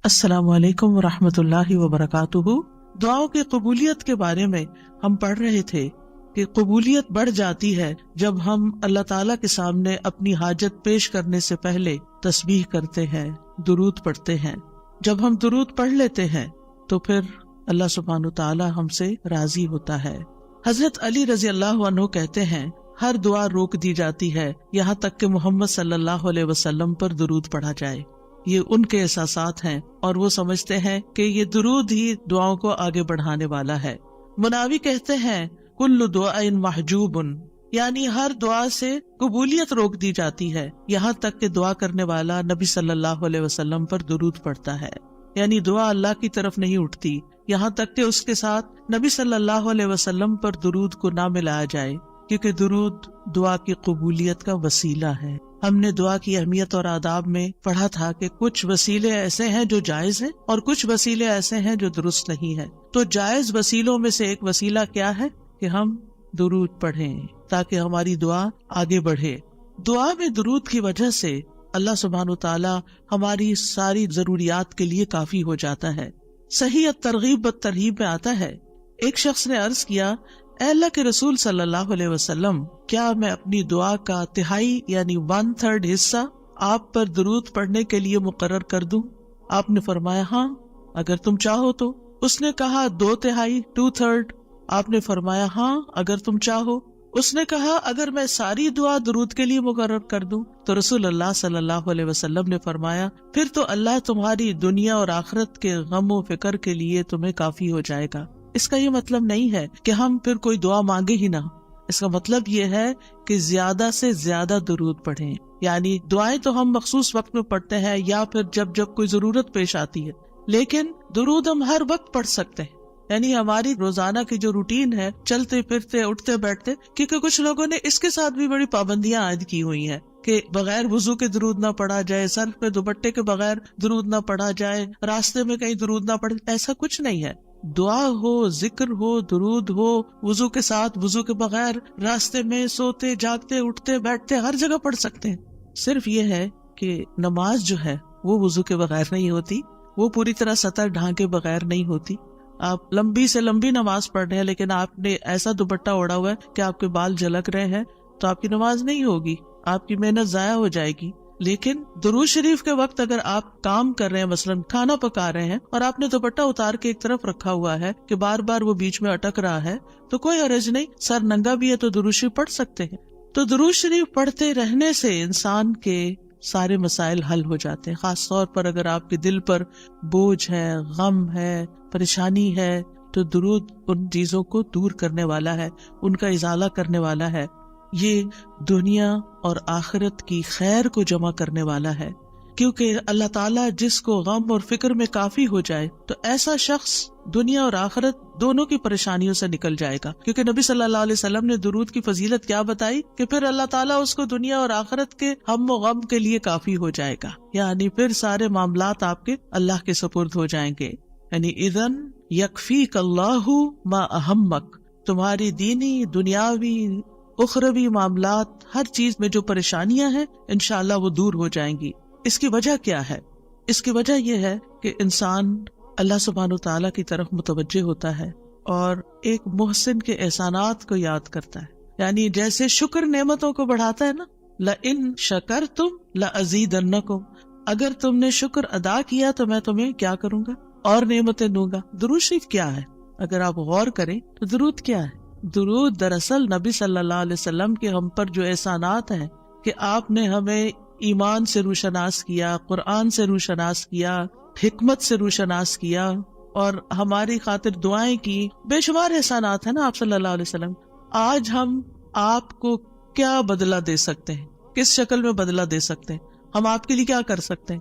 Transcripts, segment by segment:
السلام علیکم ورحمۃ اللہ وبرکاتہ۔ دعاؤں کی قبولیت کے بارے میں ہم پڑھ رہے تھے کہ قبولیت بڑھ جاتی ہے جب ہم اللہ تعالیٰ کے سامنے اپنی حاجت پیش کرنے سے پہلے تسبیح کرتے ہیں، درود پڑھتے ہیں۔ جب ہم درود پڑھ لیتے ہیں تو پھر اللہ سبحانہ تعالیٰ ہم سے راضی ہوتا ہے۔ حضرت علی رضی اللہ عنہ کہتے ہیں، ہر دعا روک دی جاتی ہے یہاں تک کہ محمد صلی اللہ علیہ وسلم پر درود پڑھا جائے۔ یہ ان کے احساسات ہیں اور وہ سمجھتے ہیں کہ یہ درود ہی دعاؤں کو آگے بڑھانے والا ہے۔ مناوی کہتے ہیں، کل دعاء محجوب، یعنی ہر دعا سے قبولیت روک دی جاتی ہے یہاں تک کہ دعا کرنے والا نبی صلی اللہ علیہ وسلم پر درود پڑھتا ہے۔ یعنی دعا اللہ کی طرف نہیں اٹھتی یہاں تک کہ اس کے ساتھ نبی صلی اللہ علیہ وسلم پر درود کو نہ ملایا جائے، کیونکہ درود دعا کی قبولیت کا وسیلہ ہے۔ ہم نے دعا کی اہمیت اور آداب میں پڑھا تھا کہ کچھ وسیلے ایسے ہیں جو جائز ہیں اور کچھ وسیلے ایسے ہیں جو درست نہیں ہیں۔ تو جائز وسیلوں میں سے ایک وسیلہ کیا ہے کہ ہم درود پڑھیں تاکہ ہماری دعا آگے بڑھے۔ دعا میں درود کی وجہ سے اللہ سبحانہ وتعالی ہماری ساری ضروریات کے لیے کافی ہو جاتا ہے۔ صحیح الترغیب والترہیب میں آتا ہے، ایک شخص نے عرض کیا، اے اللہ کے رسول صلی اللہ علیہ وسلم، کیا میں اپنی دعا کا تہائی یعنی 1/3 حصہ آپ پر درود پڑھنے کے لیے مقرر کر دوں؟ آپ نے فرمایا، ہاں اگر تم چاہو تو۔ اس نے کہا 2/3 2/3۔ آپ نے فرمایا، ہاں اگر تم چاہو۔ اس نے کہا، اگر میں ساری دعا درود کے لیے مقرر کر دوں؟ تو رسول اللہ صلی اللہ علیہ وسلم نے فرمایا، پھر تو اللہ تمہاری دنیا اور آخرت کے غم و فکر کے لیے تمہیں کافی ہو جائے گا۔ اس کا یہ مطلب نہیں ہے کہ ہم پھر کوئی دعا مانگے ہی نہ۔ اس کا مطلب یہ ہے کہ زیادہ سے زیادہ درود پڑھیں، یعنی دعائیں تو ہم مخصوص وقت میں پڑھتے ہیں یا پھر جب کوئی ضرورت پیش آتی ہے، لیکن درود ہم ہر وقت پڑھ سکتے ہیں۔ یعنی ہماری روزانہ کی جو روٹین ہے، چلتے پھرتے اٹھتے بیٹھتے، کیونکہ کچھ لوگوں نے اس کے ساتھ بھی بڑی پابندیاں عائد کی ہوئی ہیں کہ بغیر وضو کے درود نہ پڑھا جائے، سر پہ دوپٹے کے بغیر درود نہ پڑھا جائے، راستے میں کہیں درود نہ پڑھے۔ ایسا کچھ نہیں ہے۔ دعا ہو، ذکر ہو، درود ہو، وضو کے ساتھ، وضو کے بغیر، راستے میں، سوتے جاگتے اٹھتے بیٹھتے، ہر جگہ پڑھ سکتے ہیں۔ صرف یہ ہے کہ نماز جو ہے وہ وضو کے بغیر نہیں ہوتی، وہ پوری طرح سطر ڈھانکے بغیر نہیں ہوتی۔ آپ لمبی سے لمبی نماز پڑھ رہے ہیں لیکن آپ نے ایسا دوپٹہ اوڑا ہوا ہے کہ آپ کے بال جھلک رہے ہیں تو آپ کی نماز نہیں ہوگی، آپ کی محنت ضائع ہو جائے گی۔ لیکن درود شریف کے وقت اگر آپ کام کر رہے ہیں، مثلا کھانا پکا رہے ہیں اور آپ نے دوپٹہ اتار کے ایک طرف رکھا ہوا ہے کہ بار بار وہ بیچ میں اٹک رہا ہے، تو کوئی حرج نہیں، سر ننگا بھی ہے تو درود شریف پڑھ سکتے ہیں۔ تو درود شریف پڑھتے رہنے سے انسان کے سارے مسائل حل ہو جاتے ہیں، خاص طور پر اگر آپ کے دل پر بوجھ ہے، غم ہے، پریشانی ہے، تو درود ان چیزوں کو دور کرنے والا ہے، ان کا ازالہ کرنے والا ہے۔ یہ دنیا اور آخرت کی خیر کو جمع کرنے والا ہے، کیونکہ اللہ تعالیٰ جس کو غم اور فکر میں کافی ہو جائے تو ایسا شخص دنیا اور آخرت دونوں کی پریشانیوں سے نکل جائے گا، کیونکہ نبی صلی اللہ علیہ وسلم نے درود کی فضیلت کیا بتائی کہ پھر اللہ تعالیٰ اس کو دنیا اور آخرت کے ہم و غم کے لیے کافی ہو جائے گا، یعنی پھر سارے معاملات آپ کے اللہ کے سپرد ہو جائیں گے۔ یعنی اذن یکفیک اللہ ما اہمک، تمہاری دینی، دنیاوی، اخروی معاملات، ہر چیز میں جو پریشانیاں ہیں انشاءاللہ وہ دور ہو جائیں گی۔ اس کی وجہ کیا ہے؟ اس کی وجہ یہ ہے کہ انسان اللہ سبحانہ وتعالیٰ کی طرف متوجہ ہوتا ہے اور ایک محسن کے احسانات کو یاد کرتا ہے، یعنی جیسے شکر نعمتوں کو بڑھاتا ہے نا، لَإِن شَكَرْتُمْ لَأَزِيدَنَّكُمْ، اگر تم نے شکر ادا کیا تو میں تمہیں کیا کروں گا؟ اور نعمتیں دوں گا۔ درود شریف کیا ہے؟ اگر آپ غور کریں تو درود کیا ہے؟ درود دراصل نبی صلی اللہ علیہ وسلم کے ہم پر جو احسانات ہیں کہ آپ نے ہمیں ایمان سے روشناس کیا، قرآن سے روشناس کیا، حکمت سے روشناس کیا اور ہماری خاطر دعائیں کی، بے شمار احسانات ہیں نا آپ صلی اللہ علیہ وسلم۔ آج ہم آپ کو کیا بدلہ دے سکتے ہیں؟ کس شکل میں بدلہ دے سکتے ہیں؟ ہم آپ کے لیے کیا کر سکتے ہیں؟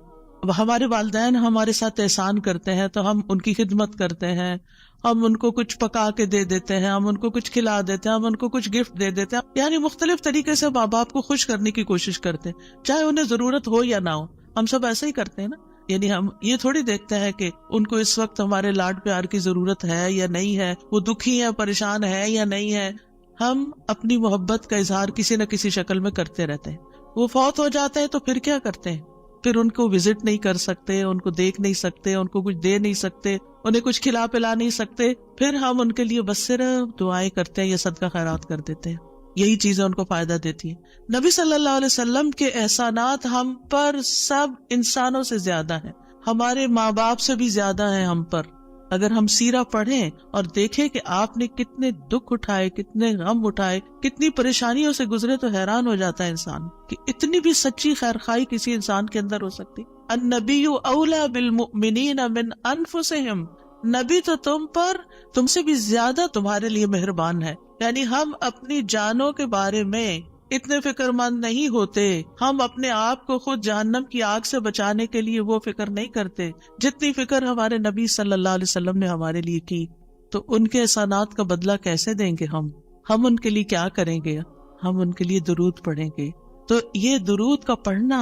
ہمارے والدین ہمارے ساتھ احسان کرتے ہیں تو ہم ان کی خدمت کرتے ہیں، ہم ان کو کچھ پکا کے دے دیتے ہیں، ہم ان کو کچھ کھلا دیتے ہیں، ہم ان کو کچھ گفٹ دے دیتے ہیں، یعنی مختلف طریقے سے ماں باپ کو خوش کرنے کی کوشش کرتے ہیں، چاہے انہیں ضرورت ہو یا نہ ہو۔ ہم سب ایسا ہی کرتے ہیں نا، یعنی ہم یہ تھوڑی دیکھتے ہیں کہ ان کو اس وقت ہمارے لاڈ پیار کی ضرورت ہے یا نہیں ہے، وہ دکھی ہے، پریشان ہے یا نہیں ہے۔ ہم اپنی محبت کا اظہار کسی نہ کسی شکل میں کرتے رہتے ہیں۔ وہ فوت ہو جاتے ہیں تو پھر کیا کرتے ہیں؟ پھر ان کو وزٹ نہیں کر سکتے، ان کو دیکھ نہیں سکتے، ان کو کچھ دے نہیں سکتے، انہیں کچھ کھلا پلا نہیں سکتے، پھر ہم ان کے لیے بس صرف دعائیں کرتے ہیں یا صدقہ خیرات کر دیتے ہیں. یہی چیزیں ان کو فائدہ دیتی ہیں. نبی صلی اللہ علیہ وسلم کے احسانات ہم پر سب انسانوں سے زیادہ ہیں، ہمارے ماں باپ سے بھی زیادہ ہیں ہم پر. اگر ہم سیرہ پڑھیں اور دیکھیں کہ آپ نے کتنے دکھ اٹھائے، کتنے غم اٹھائے، کتنی پریشانیوں سے گزرے، تو حیران ہو جاتا ہے انسان کہ اتنی بھی سچی خیرخواہی کسی انسان کے اندر ہو سکتی. النبی اولیٰ بالمؤمنین من انفسہم، نبی تو تم سے بھی زیادہ تمہارے لیے مہربان ہے. یعنی ہم اپنی جانوں کے بارے میں اتنے فکر مند نہیں ہوتے، ہم اپنے آپ کو خود جہنم کی آگ سے بچانے کے لیے وہ فکر نہیں کرتے جتنی فکر ہمارے نبی صلی اللہ علیہ وسلم نے ہمارے لیے کی. تو ان کے احسانات کا بدلہ کیسے دیں گے ہم ان کے لیے کیا کریں گے؟ ہم ان کے لیے درود پڑھیں گے. تو یہ درود کا پڑھنا،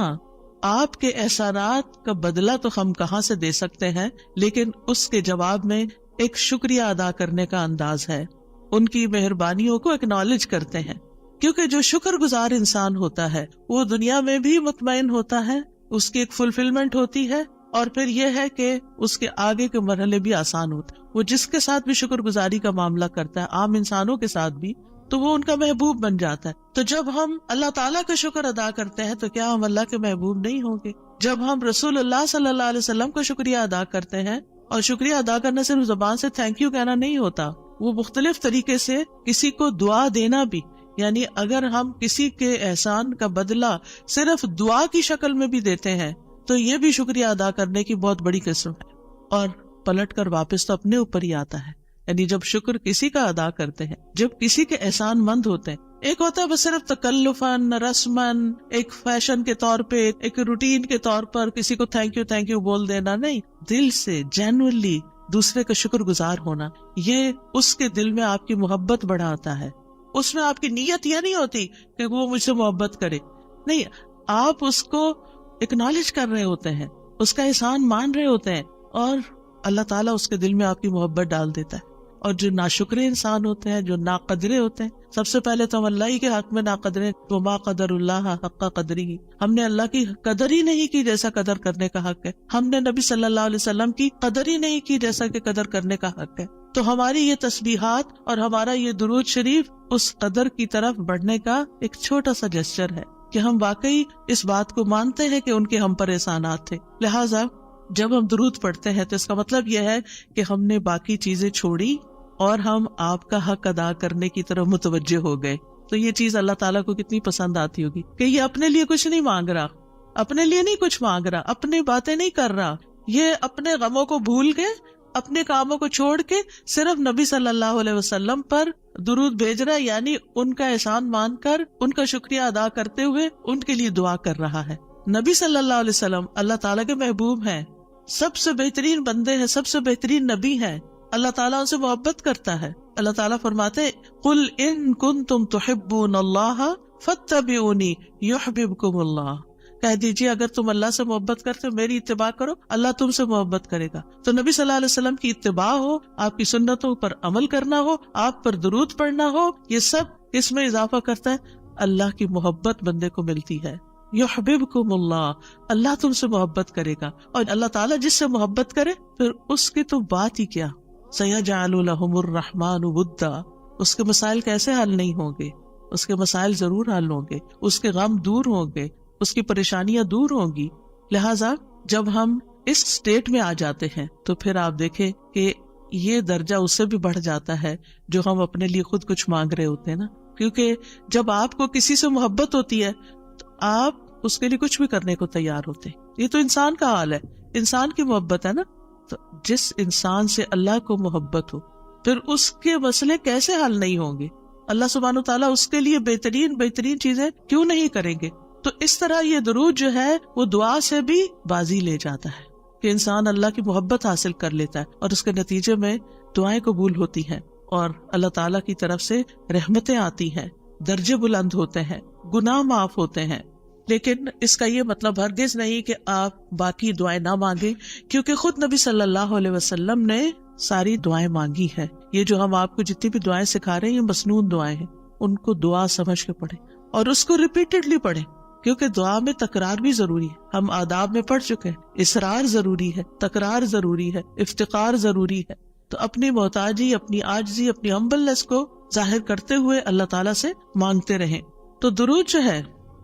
آپ کے احسانات کا بدلہ تو ہم کہاں سے دے سکتے ہیں، لیکن اس کے جواب میں ایک شکریہ ادا کرنے کا انداز ہے. ان کی مہربانیوں کو اکنالج کرتے ہیں، کیونکہ جو شکر گزار انسان ہوتا ہے وہ دنیا میں بھی مطمئن ہوتا ہے، اس کی ایک فلفلمنٹ ہوتی ہے، اور پھر یہ ہے کہ اس کے آگے کے مرحلے بھی آسان ہوتے ہیں. وہ جس کے ساتھ بھی شکر گزاری کا معاملہ کرتا ہے، عام انسانوں کے ساتھ بھی، تو وہ ان کا محبوب بن جاتا ہے. تو جب ہم اللہ تعالیٰ کا شکر ادا کرتے ہیں تو کیا ہم اللہ کے محبوب نہیں ہوں گے؟ جب ہم رسول اللہ صلی اللہ علیہ وسلم کا شکریہ ادا کرتے ہیں، اور شکریہ ادا کرنا صرف زبان سے تھینک یو کہنا نہیں ہوتا، وہ مختلف طریقے سے کسی کو دعا دینا بھی. یعنی اگر ہم کسی کے احسان کا بدلہ صرف دعا کی شکل میں بھی دیتے ہیں تو یہ بھی شکریہ ادا کرنے کی بہت بڑی قسم ہے، اور پلٹ کر واپس تو اپنے اوپر ہی آتا ہے. یعنی جب شکر کسی کا ادا کرتے ہیں، جب کسی کے احسان مند ہوتے ہیں، ایک ہوتا ہے بس صرف تکلفاً رسماً ایک فیشن کے طور پہ، ایک روٹین کے طور پر کسی کو تھینک یو بول دینا، نہیں، دل سے جینوئنلی دوسرے کا شکر گزار ہونا، یہ اس کے دل میں آپ کی محبت بڑھاتا ہے. اس میں آپ کی نیت یہ نہیں ہوتی کہ وہ مجھ سے محبت کرے، نہیں، آپ اس کو اکنالج کر رہے ہوتے ہیں، اس کا احسان مان رہے ہوتے ہیں، اور اللہ تعالیٰ اس کے دل میں آپ کی محبت ڈال دیتا ہے. اور جو ناشکرے انسان ہوتے ہیں، جو ناقدرے ہوتے ہیں، سب سے پہلے تو ہم اللہ ہی کے حق میں ناقدرے، وما قدر اللہ حق قدرہ، ہم نے اللہ کی قدر ہی نہیں کی جیسا قدر کرنے کا حق ہے. ہم نے نبی صلی اللہ علیہ وسلم کی قدر ہی نہیں کی جیسا کہ قدر کرنے کا حق ہے. تو ہماری یہ تسبیحات اور ہمارا یہ درود شریف اس قدر کی طرف بڑھنے کا ایک چھوٹا سا جسچر ہے کہ ہم واقعی اس بات کو مانتے ہیں کہ ان کے ہم پر احسانات تھے. لہٰذا جب ہم درود پڑھتے ہیں تو اس کا مطلب یہ ہے کہ ہم نے باقی چیزیں چھوڑی اور ہم آپ کا حق ادا کرنے کی طرف متوجہ ہو گئے. تو یہ چیز اللہ تعالیٰ کو کتنی پسند آتی ہوگی کہ یہ اپنے لیے کچھ نہیں مانگ رہا، اپنے لیے نہیں کچھ مانگ رہا، اپنی باتیں نہیں کر رہا، یہ اپنے غموں کو بھول کے، اپنے کاموں کو چھوڑ کے صرف نبی صلی اللہ علیہ وسلم پر درود بھیج رہا ہے. یعنی ان کا احسان مان کر، ان کا شکریہ ادا کرتے ہوئے ان کے لیے دعا کر رہا ہے. نبی صلی اللہ علیہ وسلم اللہ تعالیٰ کے محبوب ہیں، سب سے بہترین بندے ہیں، سب سے بہترین نبی ہیں. اللہ تعالیٰ ان سے محبت کرتا ہے. اللہ تعالیٰ فرماتے قل ان کنتم تحبون اللہ فاتبعونی یحببکم اللہ، کہہ دیجیے اگر تم اللہ سے محبت کرتے ہو میری اتباع کرو، اللہ تم سے محبت کرے گا. تو نبی صلی اللہ علیہ وسلم کی اتباع ہو، آپ کی سنتوں پر عمل کرنا ہو، آپ پر درود پڑھنا ہو، یہ سب اس میں اضافہ کرتا ہے اللہ کی محبت بندے کو ملتی ہے. یحببکم اللہ، اللہ تم سے محبت کرے گا. اور اللہ تعالیٰ جس سے محبت کرے پھر اس کی تو بات ہی کیا، سیجعل لہم الرحمن ودا، اس کے مسائل کیسے حل نہیں ہوں گے؟ اس کے مسائل ضرور حل ہوں گے، اس کے غم دور ہوں گے، اس کی پریشانیاں دور ہوں گی. لہٰذا جب ہم اس سٹیٹ میں آ جاتے ہیں تو پھر آپ دیکھیں کہ یہ درجہ اس سے بھی بڑھ جاتا ہے جو ہم اپنے لیے خود کچھ مانگ رہے ہوتے ہیں نا. کیونکہ جب آپ کو کسی سے محبت ہوتی ہے تو آپ اس کے لیے کچھ بھی کرنے کو تیار ہوتے ہیں. یہ تو انسان کا حال ہے، انسان کی محبت ہے نا. تو جس انسان سے اللہ کو محبت ہو پھر اس کے مسئلے کیسے حل نہیں ہوں گے؟ اللہ سبحانہ و تعالیٰ اس کے لیے بہترین چیزیں کیوں نہیں کریں گے؟ تو اس طرح یہ درود جو ہے وہ دعا سے بھی بازی لے جاتا ہے کہ انسان اللہ کی محبت حاصل کر لیتا ہے، اور اس کے نتیجے میں دعائیں قبول ہوتی ہیں، اور اللہ تعالیٰ کی طرف سے رحمتیں آتی ہیں، درجے بلند ہوتے ہیں، گناہ معاف ہوتے ہیں. لیکن اس کا یہ مطلب ہرگز نہیں کہ آپ باقی دعائیں نہ مانگیں، کیونکہ خود نبی صلی اللہ علیہ وسلم نے ساری دعائیں مانگی ہیں. یہ جو ہم آپ کو جتنی بھی دعائیں سکھا رہے ہیں یہ مسنون دعائیں ہیں، ان کو دعا سمجھ کے پڑھیں اور اس کو ریپیٹڈلی پڑھیں. کیونکہ دعا میں تکرار بھی ضروری ہے. ہم آداب میں پڑھ چکے ہیں, اصرار ضروری ہے, تکرار ضروری ہے, افتقار ضروری ہے. تو اپنی محتاجی, اپنی عاجزی, اپنی ہمبلنس کو ظاہر کرتے ہوئے اللہ تعالیٰ سے مانگتے رہیں. تو درود جو ہے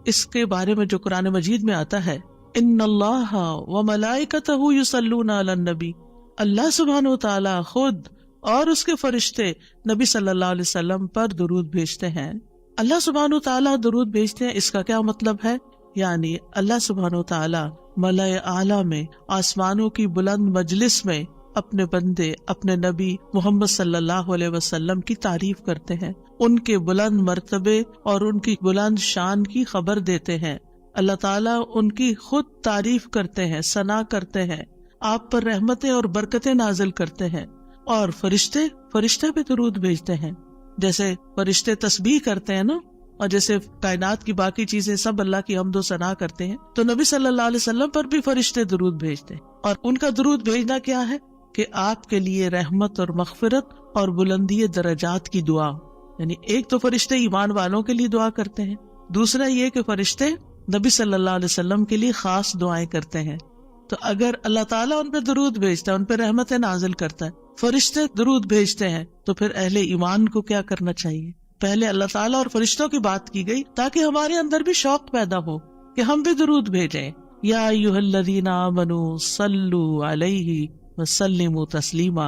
اس کے بارے میں جو قرآن مجید میں آتا ہے, ان اللہ وملائکتہ یصلون علی النبی, اللہ سبحانہ و تعالیٰ خود اور اس کے فرشتے نبی صلی اللہ علیہ وسلم پر درود بھیجتے ہیں. اللہ سبحانہ و تعالیٰ درود بھیجتے ہیں, اس کا کیا مطلب ہے؟ یعنی اللہ سبحانہ و تعالیٰ ملائے اعلیٰ میں, آسمانوں کی بلند مجلس میں اپنے بندے, اپنے نبی محمد صلی اللہ علیہ وسلم کی تعریف کرتے ہیں, ان کے بلند مرتبے اور ان کی بلند شان کی خبر دیتے ہیں. اللہ تعالیٰ ان کی خود تعریف کرتے ہیں, ثنا کرتے ہیں, آپ پر رحمتیں اور برکتیں نازل کرتے ہیں. اور فرشتے بھی درود بھیجتے ہیں, جیسے فرشتے تسبیح کرتے ہیں نا, اور جیسے کائنات کی باقی چیزیں سب اللہ کی حمد و ثنا کرتے ہیں, تو نبی صلی اللہ علیہ وسلم پر بھی فرشتے درود بھیجتے ہیں. اور ان کا درود بھیجنا کیا ہے کہ آپ کے لیے رحمت اور مغفرت اور بلندی درجات کی دعا. یعنی ایک تو فرشتے ایمان والوں کے لیے دعا کرتے ہیں, دوسرا یہ کہ فرشتے نبی صلی اللہ علیہ وسلم کے لیے خاص دعائیں کرتے ہیں. تو اگر اللہ تعالیٰ ان پہ درود بھیجتا ہے, ان پہ رحمتیں نازل کرتا ہے, فرشتے درود بھیجتے ہیں, تو پھر اہل ایمان کو کیا کرنا چاہیے؟ پہلے اللہ تعالیٰ اور فرشتوں کی بات کی گئی تاکہ ہمارے اندر بھی شوق پیدا ہو کہ ہم بھی درود بھیجیں. یا ایھا الذین آمنوا صلوا علیہ وسلموا تسلیما,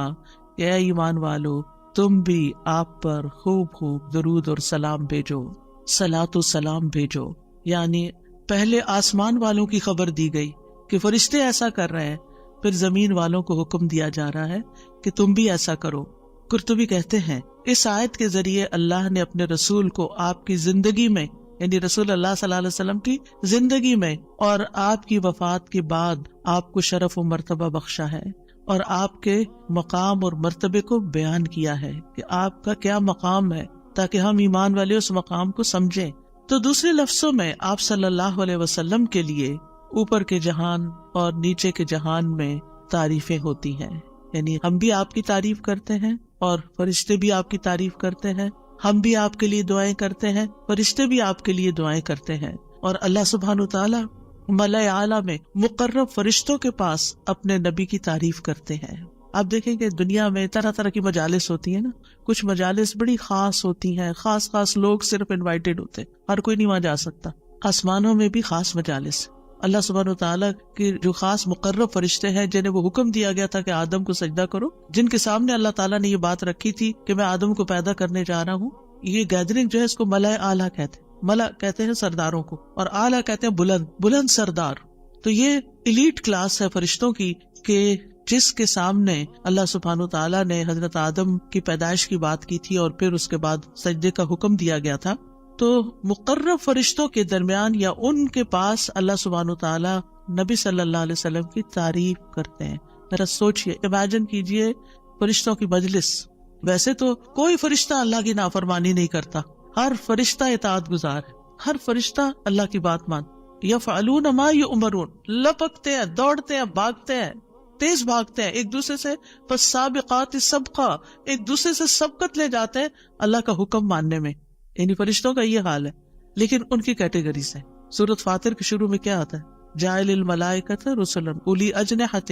اے ایمان والو تم بھی آپ پر خوب خوب درود اور سلام بھیجو, صلاۃ و سلام بھیجو. یعنی پہلے آسمان والوں کی خبر دی گئی کہ فرشتے ایسا کر رہے ہیں, پھر زمین والوں کو حکم دیا جا رہا ہے کہ تم بھی ایسا کرو. قرطبی کہتے ہیں اس آیت کے ذریعے اللہ نے اپنے رسول کو آپ کی زندگی میں, یعنی رسول اللہ صلی اللہ علیہ وسلم کی زندگی میں اور آپ کی وفات کے بعد آپ کو شرف و مرتبہ بخشا ہے, اور آپ کے مقام اور مرتبے کو بیان کیا ہے کہ آپ کا کیا مقام ہے, تاکہ ہم ایمان والے اس مقام کو سمجھیں. تو دوسرے لفظوں میں آپ صلی اللہ علیہ وسلم کے لیے اوپر کے جہان اور نیچے کے جہان میں تعریفیں ہوتی ہیں. یعنی ہم بھی آپ کی تعریف کرتے ہیں اور فرشتے بھی آپ کی تعریف کرتے ہیں, ہم بھی آپ کے لیے دعائیں کرتے ہیں, فرشتے بھی آپ کے لیے دعائیں کرتے ہیں. اور اللہ سبحانہ وتعالی ملائے اعلیٰ میں مقرب فرشتوں کے پاس اپنے نبی کی تعریف کرتے ہیں. آپ دیکھیں کہ دنیا میں طرح طرح کی مجالس ہوتی ہیں نا, کچھ مجالس بڑی خاص ہوتی ہیں, خاص لوگ صرف انوائٹڈ ہوتے, ہر کوئی نہیں وہاں جا سکتا. آسمانوں میں بھی خاص مجالس, اللہ سبحانہ وتعالیٰ کی جو خاص مقرب فرشتے ہیں جنہیں وہ حکم دیا گیا تھا کہ آدم کو سجدہ کرو, جن کے سامنے اللہ تعالیٰ نے یہ بات رکھی تھی کہ میں آدم کو پیدا کرنے جا رہا ہوں. یہ گیدرنگ جو ہے اس کو ملائے اعلیٰ کہتے ہیں. ملا کہتے ہیں سرداروں کو, اور اعلیٰ کہتے ہیں بلند سردار. تو یہ ایلیٹ کلاس ہے فرشتوں کی کہ جس کے سامنے اللہ سبحانہ وتعالیٰ نے حضرت آدم کی پیدائش کی بات کی تھی اور پھر اس کے بعد سجدے کا حکم دیا گیا تھا. تو مقرب فرشتوں کے درمیان یا ان کے پاس اللہ سبحانہ وتعالیٰ نبی صلی اللہ علیہ وسلم کی تعریف کرتے ہیں. ذرا سوچئے, امیجن کیجئے فرشتوں کی مجلس. ویسے تو کوئی فرشتہ اللہ کی نافرمانی نہیں کرتا, ہر فرشتہ اطاعت گزار ہے, ہر فرشتہ اللہ کی بات مان. یفعلون ما یؤمرون, لپکتے ہیں, دوڑتے ہیں, بھاگتے ہیں, تیز بھاگتے ہیں ایک دوسرے سے. فالسابقات سبقا, ایک دوسرے سے سبقت لے جاتے ہیں اللہ کا حکم ماننے میں. یعنی فرشتوں کا یہ حال ہے. لیکن ان کی کیٹیگریز ہیں. سورۃ فاطر کے شروع میں کیا آتا ہے؟ جاعل الملائکۃ رسلا اولی اجنحۃ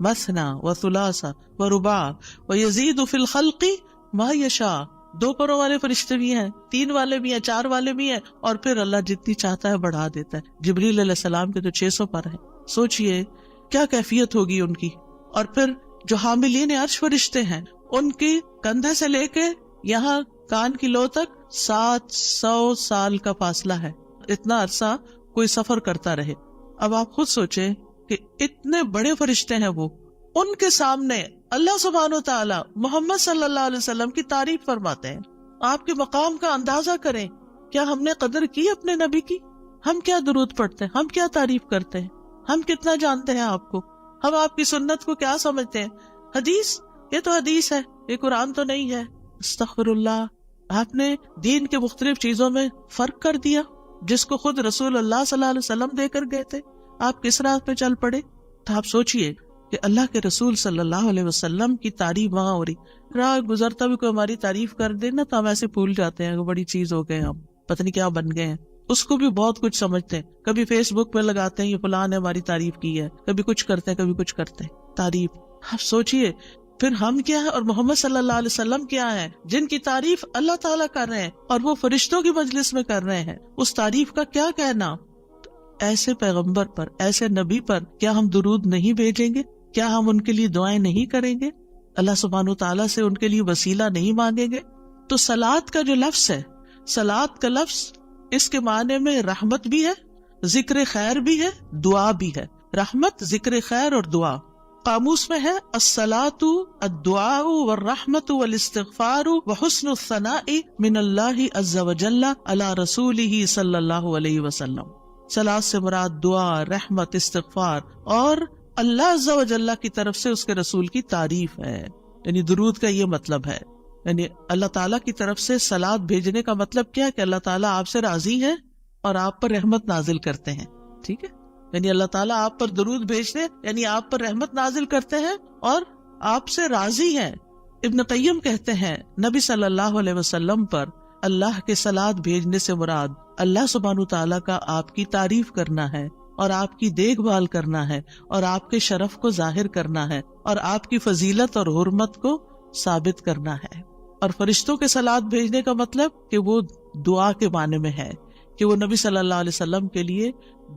مثنی وثلاث ورباع ویزید فی الخلق ما یشاء. 2 پروں والے فرشتے بھی ہیں, 3 والے بھی ہیں, 4 والے بھی ہیں, اور پھر اللہ جتنی چاہتا ہے بڑھا دیتا ہے. جبریل علیہ السلام کے تو 600 پر ہیں. سوچئے کیا کیفیت ہوگی ان کی. اور پھر جو حاملین عرش فرشتے ہیں, ان کی کندھے سے لے کے یہاں کان کی لو تک 700 سال کا فاصلہ ہے. اتنا عرصہ کوئی سفر کرتا رہے. اب آپ خود سوچیں کہ اتنے بڑے فرشتے ہیں وہ, ان کے سامنے اللہ سبحانہ و تعالیٰ محمد صلی اللہ علیہ وسلم کی تعریف فرماتے ہیں. آپ کے مقام کا اندازہ کریں. کیا ہم نے قدر کی اپنے نبی کی؟ ہم کیا درود پڑھتے ہیں, ہم کیا تعریف کرتے ہیں, ہم کتنا جانتے ہیں آپ کو, ہم آپ کی سنت کو کیا سمجھتے ہیں. حدیث, یہ تو حدیث ہے, یہ قرآن تو نہیں ہے. استغفر اللہ. آپ نے دین کے مختلف چیزوں میں فرق کر دیا جس کو خود رسول اللہ صلی اللہ علیہ وسلم دے کر گئے تھے. آپ کس راہ پہ چل پڑے؟ تو آپ سوچئے کہ اللہ کے رسول صلی اللہ علیہ وسلم کی تعریف وہاں ہو رہی, راہ گزرتا بھی کوئی ہماری تعریف کر دے نا تو ہم ایسے بھول جاتے ہیں کہ بڑی چیز ہو گئے, ہم پتہ نہیں کیا بن گئے ہیں. اس کو بھی بہت کچھ سمجھتے ہیں. کبھی فیس بک پہ لگاتے ہیں یہ فلاں نے ہماری تعریف کی ہے, کبھی کچھ کرتے ہیں کبھی کچھ کرتے ہیں. تعریف, آپ سوچئے پھر ہم کیا ہے اور محمد صلی اللہ علیہ وسلم کیا ہے جن کی تعریف اللہ تعالیٰ کر رہے ہیں اور وہ فرشتوں کی مجلس میں کر رہے ہیں, اس تعریف کا کیا کہنا. ایسے پیغمبر پر, ایسے نبی پر کیا ہم درود نہیں بھیجیں گے؟ کیا ہم ان کے لیے دعائیں نہیں کریں گے؟ اللہ سبحانہ تعالیٰ سے ان کے لیے وسیلہ نہیں مانگیں گے؟ تو صلاۃ کا جو لفظ ہے, صلاۃ کا لفظ اس کے معنی میں رحمت بھی ہے, ذکر خیر بھی ہے, دعا بھی ہے. رحمت, ذکر خیر اور دعا. قاموس میں ہے الصلاۃ الدعاء والرحمت والاستغفار وحسن الثناء من اللہ عز وجل علی رسولہ صلی اللہ علیہ وسلم. صلاۃ سے مراد دعا, رحمت, استغفار اور اللہ عز وجل کی طرف سے اس کے رسول کی تعریف ہے. یعنی درود کا یہ مطلب ہے, یعنی اللہ تعالیٰ کی طرف سے صلاۃ بھیجنے کا مطلب کیا ہے کہ اللہ تعالیٰ آپ سے راضی ہے اور آپ پر رحمت نازل کرتے ہیں. ٹھیک ہے, یعنی اللہ تعالیٰ آپ پر درود بھیجتے یعنی آپ پر رحمت نازل کرتے ہیں اور آپ سے راضی ہیں. ابن قیم کہتے ہیں نبی صلی اللہ علیہ وسلم پر اللہ کے صلاۃ بھیجنے سے مراد اللہ سبحانہ تعالیٰ کا آپ کی تعریف کرنا ہے اور آپ کی دیکھ بھال کرنا ہے اور آپ کے شرف کو ظاہر کرنا ہے اور آپ کی فضیلت اور حرمت کو ثابت کرنا ہے. اور فرشتوں کے صلاۃ بھیجنے کا مطلب کہ وہ دعا کے معنی میں ہے کہ وہ نبی صلی اللہ علیہ وسلم کے لیے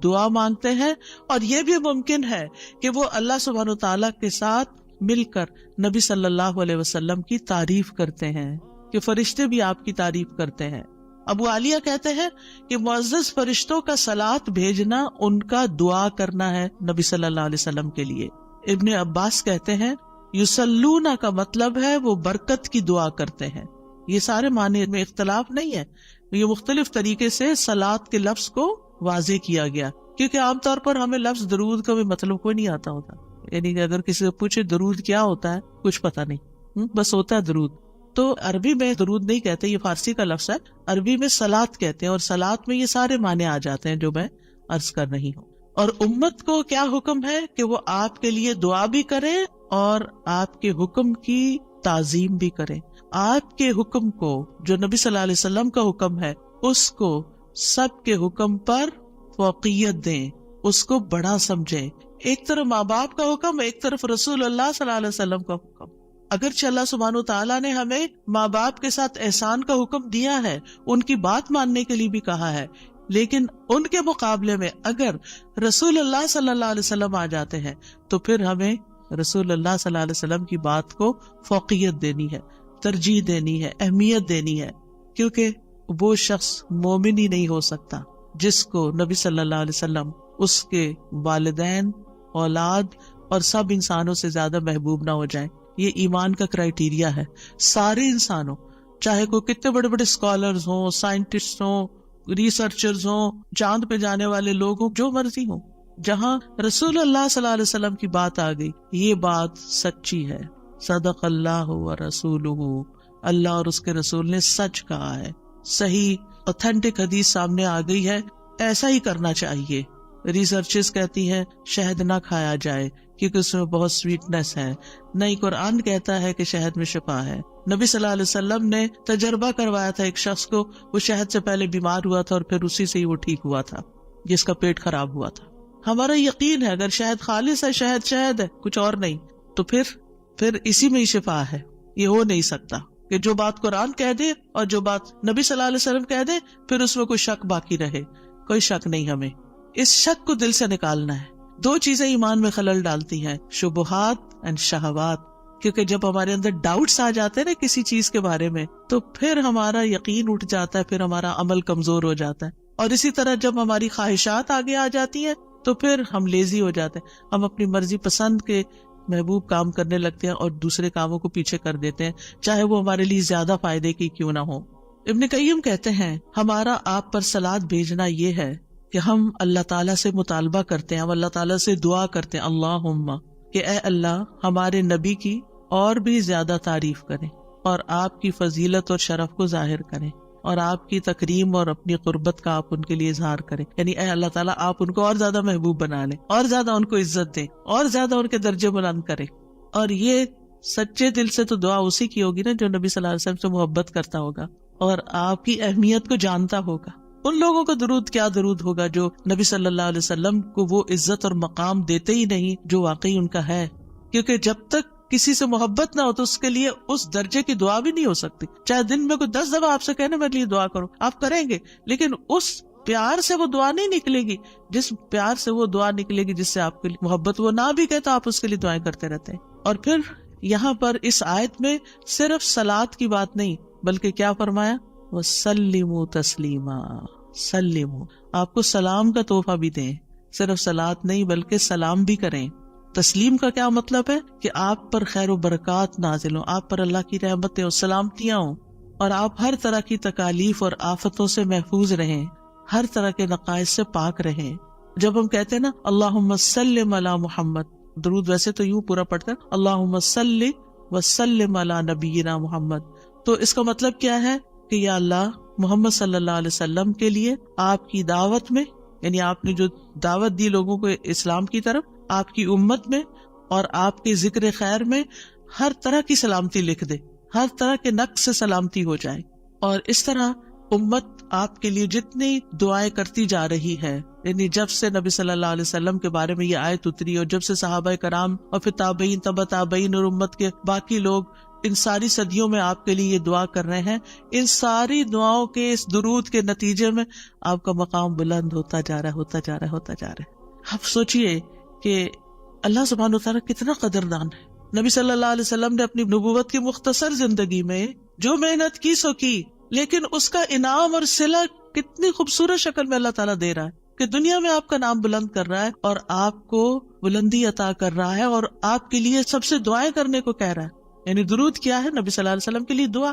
دعا مانگتے ہیں. اور یہ بھی ممکن ہے کہ وہ اللہ سبحانہ تعالیٰ کے ساتھ مل کر نبی صلی اللہ علیہ وسلم کی تعریف کرتے ہیں کہ فرشتے بھی آپ کی تعریف کرتے ہیں. ابو عالیہ کہتے ہیں کہ معزز فرشتوں کا صلاۃ بھیجنا ان کا دعا کرنا ہے نبی صلی اللہ علیہ وسلم کے لیے. ابن عباس کہتے ہیں یصلون کا مطلب ہے وہ برکت کی دعا کرتے ہیں. یہ سارے معنی میں اختلاف نہیں ہے, یہ مختلف طریقے سے صلاۃ کے لفظ کو واضح کیا گیا, کیونکہ عام طور پر ہمیں لفظ درود کا بھی مطلب کوئی نہیں آتا ہوتا. یعنی کہ اگر کسی سے پوچھے درود کیا ہوتا ہے, کچھ پتا نہیں, بس ہوتا ہے درود. تو عربی میں درود نہیں کہتے, یہ فارسی کا لفظ ہے, عربی میں صلاۃ کہتے ہیں اور صلاۃ میں یہ سارے معنی آ جاتے ہیں جو میں عرض کر رہی ہوں. اور امت کو کیا حکم ہے کہ وہ آپ کے لیے دعا بھی کرے اور آپ کے حکم کی تعظیم بھی کرے. آپ کے حکم کو, جو نبی صلی اللہ علیہ وسلم کا حکم ہے, اس کو سب کے حکم پر فوقیت دیں, اس کو بڑا سمجھیں. ایک طرف ماں باپ کا حکم, ایک طرف رسول اللہ صلی اللہ علیہ وسلم کا حکم. اگرچہ اللہ سبحانہ تعالیٰ نے ہمیں ماں باپ کے ساتھ احسان کا حکم دیا ہے, ان کی بات ماننے کے لیے بھی کہا ہے, لیکن ان کے مقابلے میں اگر رسول اللہ صلی اللہ علیہ وسلم آ جاتے ہیں تو پھر ہمیں رسول اللہ صلی اللہ علیہ وسلم کی بات کو فوقیت دینی ہے, ترجیح دینی ہے, اہمیت دینی ہے, کیونکہ وہ شخص مومن ہی نہیں ہو سکتا جس کو نبی صلی اللہ علیہ وسلم اس کے والدین, اولاد اور سب انسانوں سے زیادہ محبوب نہ ہو جائیں. یہ ایمان کا کرائیٹیریا ہے. سارے انسانوں, چاہے کوئی کتنے بڑے بڑے اسکالرز ہوں, سائنٹسٹ ہوں, ریسرچرز ہوں, چاند پہ جانے والے لوگ ہوں, جو مرضی ہوں, جہاں رسول اللہ صلی اللہ علیہ وسلم کی بات آ گئی, یہ بات سچی ہے. صدق اللہ و رسولہ, اللہ اور اس کے رسول نے سچ کہا ہے. صحیح اوتھینٹک حدیث سامنے آ گئی ہے, ایسا ہی کرنا چاہیے. ریسرچز کہتی ہیں شہد نہ کھایا جائے کیونکہ اس میں بہت سویٹنس ہے. نہیں, قرآن کہتا ہے کہ شہد میں شفا ہے. نبی صلی اللہ علیہ وسلم نے تجربہ کروایا تھا ایک شخص کو, وہ شہد سے پہلے بیمار ہوا تھا اور پھر اسی سے ہی وہ ٹھیک ہوا تھا جس کا پیٹ خراب ہوا تھا. ہمارا یقین ہے اگر شہد خالص ہے, شہد شہد ہے, کچھ اور نہیں, تو پھر اسی میں ہی شفا ہے. یہ ہو نہیں سکتا کہ جو بات قرآن کہہ دے اور جو بات نبی صلی اللہ علیہ وسلم کہہ دے پھر اس میں کوئی شک باقی رہے. کوئی شک نہیں, ہمیں اس شک کو دل سے نکالنا ہے. دو چیزیں ایمان میں خلل ڈالتی ہیں, شبہات اینڈ شہوات. کیونکہ جب ہمارے اندر ڈاؤٹس آ جاتے ہیں نا کسی چیز کے بارے میں, تو پھر ہمارا یقین اٹھ جاتا ہے, پھر ہمارا عمل کمزور ہو جاتا ہے. اور اسی طرح جب ہماری خواہشات آگے آ جاتی ہیں تو پھر ہم لیزی ہو جاتے ہیں, ہم اپنی مرضی پسند کے محبوب کام کرنے لگتے ہیں اور دوسرے کاموں کو پیچھے کر دیتے ہیں, چاہے وہ ہمارے لیے زیادہ فائدے کی کیوں نہ ہو. ابن قیم کہتے ہیں ہمارا آپ پر صلاۃ بھیجنا یہ ہے کہ ہم اللہ تعالیٰ سے مطالبہ کرتے ہیں, ہم اللہ تعالیٰ سے دعا کرتے ہیں, اللہم, کہ اے اللہ ہمارے نبی کی اور بھی زیادہ تعریف کریں اور آپ کی فضیلت اور شرف کو ظاہر کریں اور آپ کی تکریم اور اپنی قربت کا آپ ان کے لیے اظہار کریں. یعنی اے اللہ تعالیٰ آپ ان کو اور زیادہ محبوب بنا لیں, اور زیادہ ان کو عزت دیں, اور زیادہ ان کے درجے بلند کریں. اور یہ سچے دل سے تو دعا اسی کی ہوگی نا جو نبی صلی اللہ علیہ وسلم سے محبت کرتا ہوگا اور آپ کی اہمیت کو جانتا ہوگا. ان لوگوں کا درود کیا درود ہوگا جو نبی صلی اللہ علیہ وسلم کو وہ عزت اور مقام دیتے ہی نہیں جو واقعی ان کا ہے. کیونکہ جب تک کسی سے محبت نہ ہو تو اس کے لیے اس درجے کی دعا بھی نہیں ہو سکتی. چاہے دن میں کوئی 10 دفعہ آپ سے کہنے میرے لیے دعا کرو، آپ کریں گے، لیکن اس پیار سے وہ دعا نہیں نکلے گی جس پیار سے وہ دعا نکلے گی جس سے آپ کے لیے محبت. وہ نہ بھی کہے تو آپ اس کے لیے دعائیں کرتے رہتے ہیں. اور پھر یہاں پر اس آیت میں صرف صلاۃ کی بات نہیں بلکہ کیا فرمایا، وَسَلِّمُوا تَسْلِيمًا. سلموا، آپ کو سلام کا تحفہ بھی دیں، صرف صلاۃ نہیں بلکہ سلام بھی کریں. تسلیم کا کیا مطلب ہے کہ آپ پر خیر و برکات نازل ہوں، آپ پر اللہ کی رحمتیں اور سلامتیاں ہوں، اور آپ ہر طرح کی تکالیف اور آفتوں سے محفوظ رہیں، ہر طرح کے نقائص سے پاک رہیں. جب ہم کہتے ہیں نا اللہم سلم علی محمد، درود ویسے تو یوں پورا پڑھتے ہیں اللہم صلی وسلم علی نبینا محمد، تو اس کا مطلب کیا ہے کہ یا اللہ محمد صلی اللہ علیہ وسلم کے لیے آپ کی دعوت میں، یعنی آپ نے جو دعوت دی لوگوں کو اسلام کی طرف، آپ کی امت میں اور آپ کے ذکر خیر میں ہر طرح کی سلامتی لکھ دے، ہر طرح کے نقص سے سلامتی ہو جائے. اور اس طرح امت آپ کے لیے جتنی دعائیں کرتی جا رہی ہے، یعنی جب سے نبی صلی اللہ علیہ وسلم کے بارے میں یہ آیت اتری اور جب سے صحابہ کرام اور پھر تابعین، تبع تابعین اور امت کے باقی لوگ ان ساری صدیوں میں آپ کے لیے یہ دعا کر رہے ہیں، ان ساری دعاؤں کے اس درود کے نتیجے میں آپ کا مقام بلند ہوتا جا رہا ہے، ہوتا جا رہا ہے، ہوتا جا رہا ہے. آپ سوچئے کہ اللہ سبحانہ وتعالیٰ کتنا قدردان ہے. نبی صلی اللہ علیہ وسلم نے اپنی نبوت کی مختصر زندگی میں جو محنت کی سو کی، لیکن اس کا انعام اور صلہ کتنی خوبصورت شکل میں اللہ تعالیٰ دے رہا ہے کہ دنیا میں آپ کا نام بلند کر رہا ہے اور آپ کو بلندی عطا کر رہا ہے اور آپ کے لیے سب سے دعائیں کرنے کو کہہ رہا ہے. یعنی درود کیا ہے؟ نبی صلی اللہ علیہ وسلم کے لیے دعا،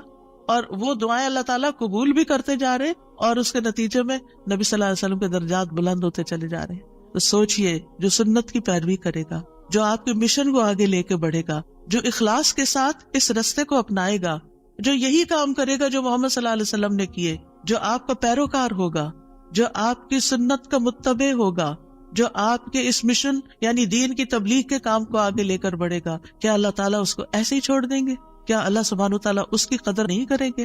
اور وہ دعائیں اللہ تعالیٰ قبول بھی کرتے جا رہے اور اس کے نتیجے میں نبی صلی اللہ علیہ وسلم کے درجات بلند ہوتے چلے جا رہے ہیں. تو سوچئے جو سنت کی پیروی کرے گا، جو آپ کے مشن کو آگے لے کے بڑھے گا، جو اخلاص کے ساتھ اس رستے کو اپنائے گا، جو یہی کام کرے گا جو محمد صلی اللہ علیہ وسلم نے کیے، جو آپ کا پیروکار ہوگا، جو آپ کی سنت کا متبع ہوگا، جو آپ کے اس مشن یعنی دین کی تبلیغ کے کام کو آگے لے کر بڑھے گا، کیا اللہ تعالیٰ اس کو ایسے ہی چھوڑ دیں گے؟ کیا اللہ سبحانہ وتعالیٰ اس کی قدر نہیں کریں گے؟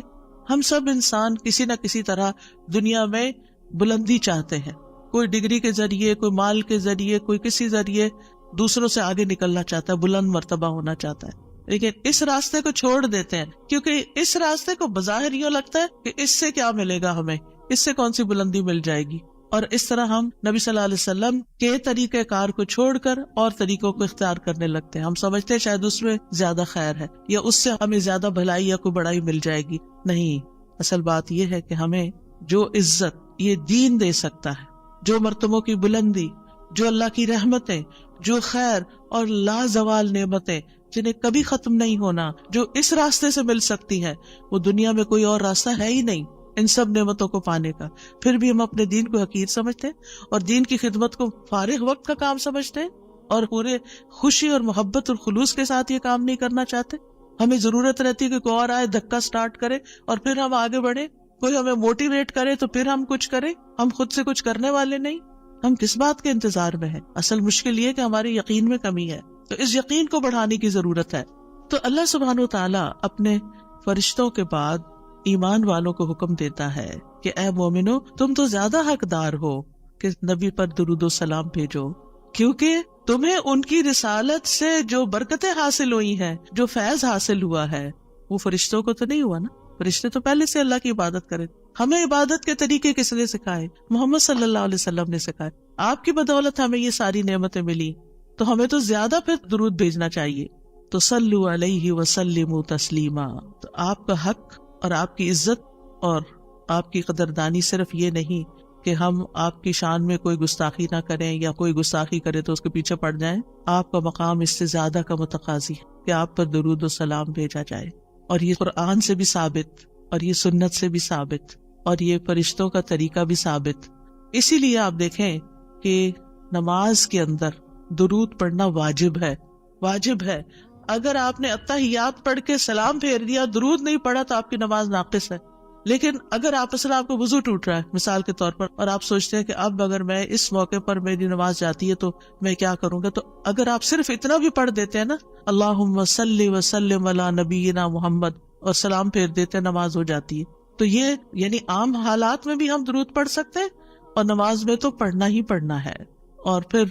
ہم سب انسان کسی نہ کسی طرح دنیا میں بلندی چاہتے ہیں، کوئی ڈگری کے ذریعے، کوئی مال کے ذریعے، کوئی کسی ذریعے دوسروں سے آگے نکلنا چاہتا ہے، بلند مرتبہ ہونا چاہتا ہے. لیکن اس راستے کو چھوڑ دیتے ہیں کیونکہ اس راستے کو بظاہر یوں لگتا ہے کہ اس سے کیا ملے گا، ہمیں اس سے کون سی بلندی مل جائے گی. اور اس طرح ہم نبی صلی اللہ علیہ وسلم کے طریقہ کار کو چھوڑ کر اور طریقوں کو اختیار کرنے لگتے ہیں. ہم سمجھتے ہیں شاید اس میں زیادہ خیر ہے یا اس سے ہمیں زیادہ بھلائی یا کوئی بڑائی مل جائے گی. نہیں، اصل بات یہ ہے کہ ہمیں جو عزت یہ دین دے سکتا ہے، جو مرتبوں کی بلندی، جو اللہ کی رحمتیں، جو خیر اور لازوال نعمتیں جنہیں کبھی ختم نہیں ہونا، جو اس راستے سے مل سکتی ہے، وہ دنیا میں کوئی اور راستہ ہے ہی نہیں ان سب نعمتوں کو پانے کا. پھر بھی ہم اپنے دین کو حقیر سمجھتے ہیں اور دین کی خدمت کو فارغ وقت کا کام سمجھتے ہیں اور پورے خوشی اور محبت اور خلوص کے ساتھ یہ کام نہیں کرنا چاہتے. ہمیں ضرورت رہتی ہے کہ کوئی اور آئے، دھکا سٹارٹ کرے اور پھر ہم آگے بڑھیں، کوئی ہمیں موٹیویٹ کرے تو پھر ہم کچھ کریں. ہم خود سے کچھ کرنے والے نہیں. ہم کس بات کے انتظار میں ہیں؟ اصل مشکل یہ کہ ہمارے یقین میں کمی ہے، تو اس یقین کو بڑھانے کی ضرورت ہے. تو اللہ سبحانہ وتعالیٰ اپنے فرشتوں کے بعد ایمان والوں کو حکم دیتا ہے کہ اے مومنو، تم تو زیادہ حقدار ہو کہ نبی پر درود و سلام بھیجو، کیونکہ تمہیں ان کی رسالت سے جو برکتیں حاصل ہوئی ہیں، جو فیض حاصل ہوا ہے، وہ فرشتوں کو تو نہیں ہوا نا. فرشتے تو پہلے سے اللہ کی عبادت کرے. ہمیں عبادت کے طریقے کس نے سکھائے؟ محمد صلی اللہ علیہ وسلم نے سکھائے. آپ کی بدولت ہمیں یہ ساری نعمتیں ملی، تو ہمیں تو زیادہ پھر درود بھیجنا چاہیے. تو صلو علیہ وسلموا تسلیما. تو آپ کا حق اور آپ کی عزت اور آپ کی قدردانی صرف یہ نہیں کہ ہم آپ کی شان میں کوئی گستاخی نہ کریں یا کوئی گستاخی کرے تو اس کے پیچھے پڑ جائیں. آپ کا مقام اس سے زیادہ کا متقاضی ہے کہ آپ پر درود و سلام بھیجا جائے. اور یہ قرآن سے بھی ثابت، اور یہ سنت سے بھی ثابت، اور یہ فرشتوں کا طریقہ بھی ثابت. اسی لیے آپ دیکھیں کہ نماز کے اندر درود پڑھنا واجب ہے. واجب ہے. اگر آپ نے اتحیات پڑھ کے سلام پھیر دیا، درود نہیں پڑھا، تو آپ کی نماز ناقص ہے. لیکن اگر آپ کو وضو ٹوٹ رہا ہے مثال کے طور پر، اور آپ سوچتے ہیں کہ اب اگر میں اس موقع پر میری نماز جاتی ہے تو میں کیا کروں گا، تو اگر آپ صرف اتنا بھی پڑھ دیتے ہیں نا، اللہم صلی وسلم علی نبینا محمد، اور سلام پھیر دیتے ہیں، نماز ہو جاتی ہے. تو یہ یعنی عام حالات میں بھی ہم درود پڑھ سکتے ہیں اور نماز میں تو پڑھنا ہی پڑھنا ہے. اور پھر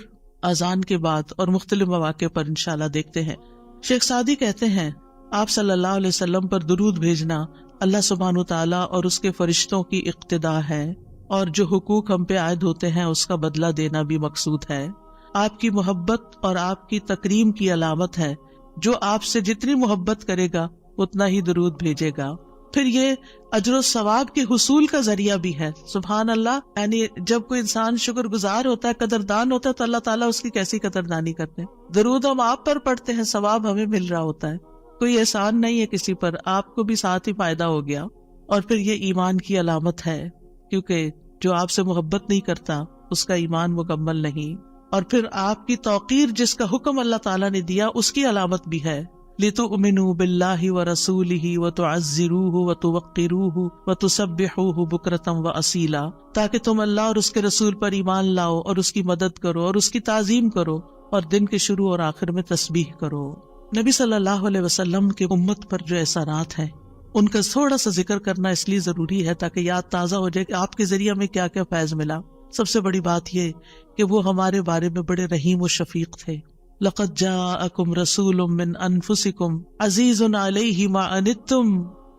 اذان کے بعد اور مختلف مواقع پر انشاءاللہ دیکھتے ہیں. شیخ سعدی کہتے ہیں آپ صلی اللہ علیہ وسلم پر درود بھیجنا اللہ سبحانہ وتعالی اور اس کے فرشتوں کی اقتداء ہے، اور جو حقوق ہم پہ عائد ہوتے ہیں اس کا بدلہ دینا بھی مقصود ہے. آپ کی محبت اور آپ کی تکریم کی علامت ہے. جو آپ سے جتنی محبت کرے گا اتنا ہی درود بھیجے گا. پھر یہ اجر و ثواب کے حصول کا ذریعہ بھی ہے. سبحان اللہ، یعنی جب کوئی انسان شکر گزار ہوتا ہے، قدردان ہوتا ہے، تو اللہ تعالیٰ اس کی کیسی قدردانی کرتے ہیں. درود ہم آپ پر پڑھتے ہیں، ثواب ہمیں مل رہا ہوتا ہے. کوئی احسان نہیں ہے کسی پر، آپ کو بھی ساتھ ہی فائدہ ہو گیا. اور پھر یہ ایمان کی علامت ہے، کیونکہ جو آپ سے محبت نہیں کرتا اس کا ایمان مکمل نہیں. اور پھر آپ کی توقیر جس کا حکم اللہ تعالیٰ نے دیا اس کی علامت بھی ہے. لِتُؤْمِنُوا بِاللَّهِ وَرَسُولِهِ وَتُعَزِّرُوهُ وَتُوَقِّرُوهُ وَتُسَبِّحُوهُ بُكْرَةً وَأَصِيلًا، تاکہ تم اللہ اور اس کے رسول پر ایمان لاؤ اور اس کی مدد کرو اور اس کی تعظیم کرو اور دن کے شروع اور آخر میں تسبیح کرو. نبی صلی اللہ علیہ وسلم کی امت پر جو احسانات ہیں ان کا تھوڑا سا ذکر کرنا اس لیے ضروری ہے تاکہ یاد تازہ ہو جائے کہ آپ کے ذریعے ہمیں کیا کیا فیض ملا. سب سے بڑی بات یہ کہ وہ ہمارے بارے میں بڑے رحیم و شفیق تھے. لَقَدْ جَاءَكُمْ رَسُولٌ مِّنْ أَنفُسِكُمْ عَزِيزٌ عَلَيْهِ مَا عَنِتُّمْ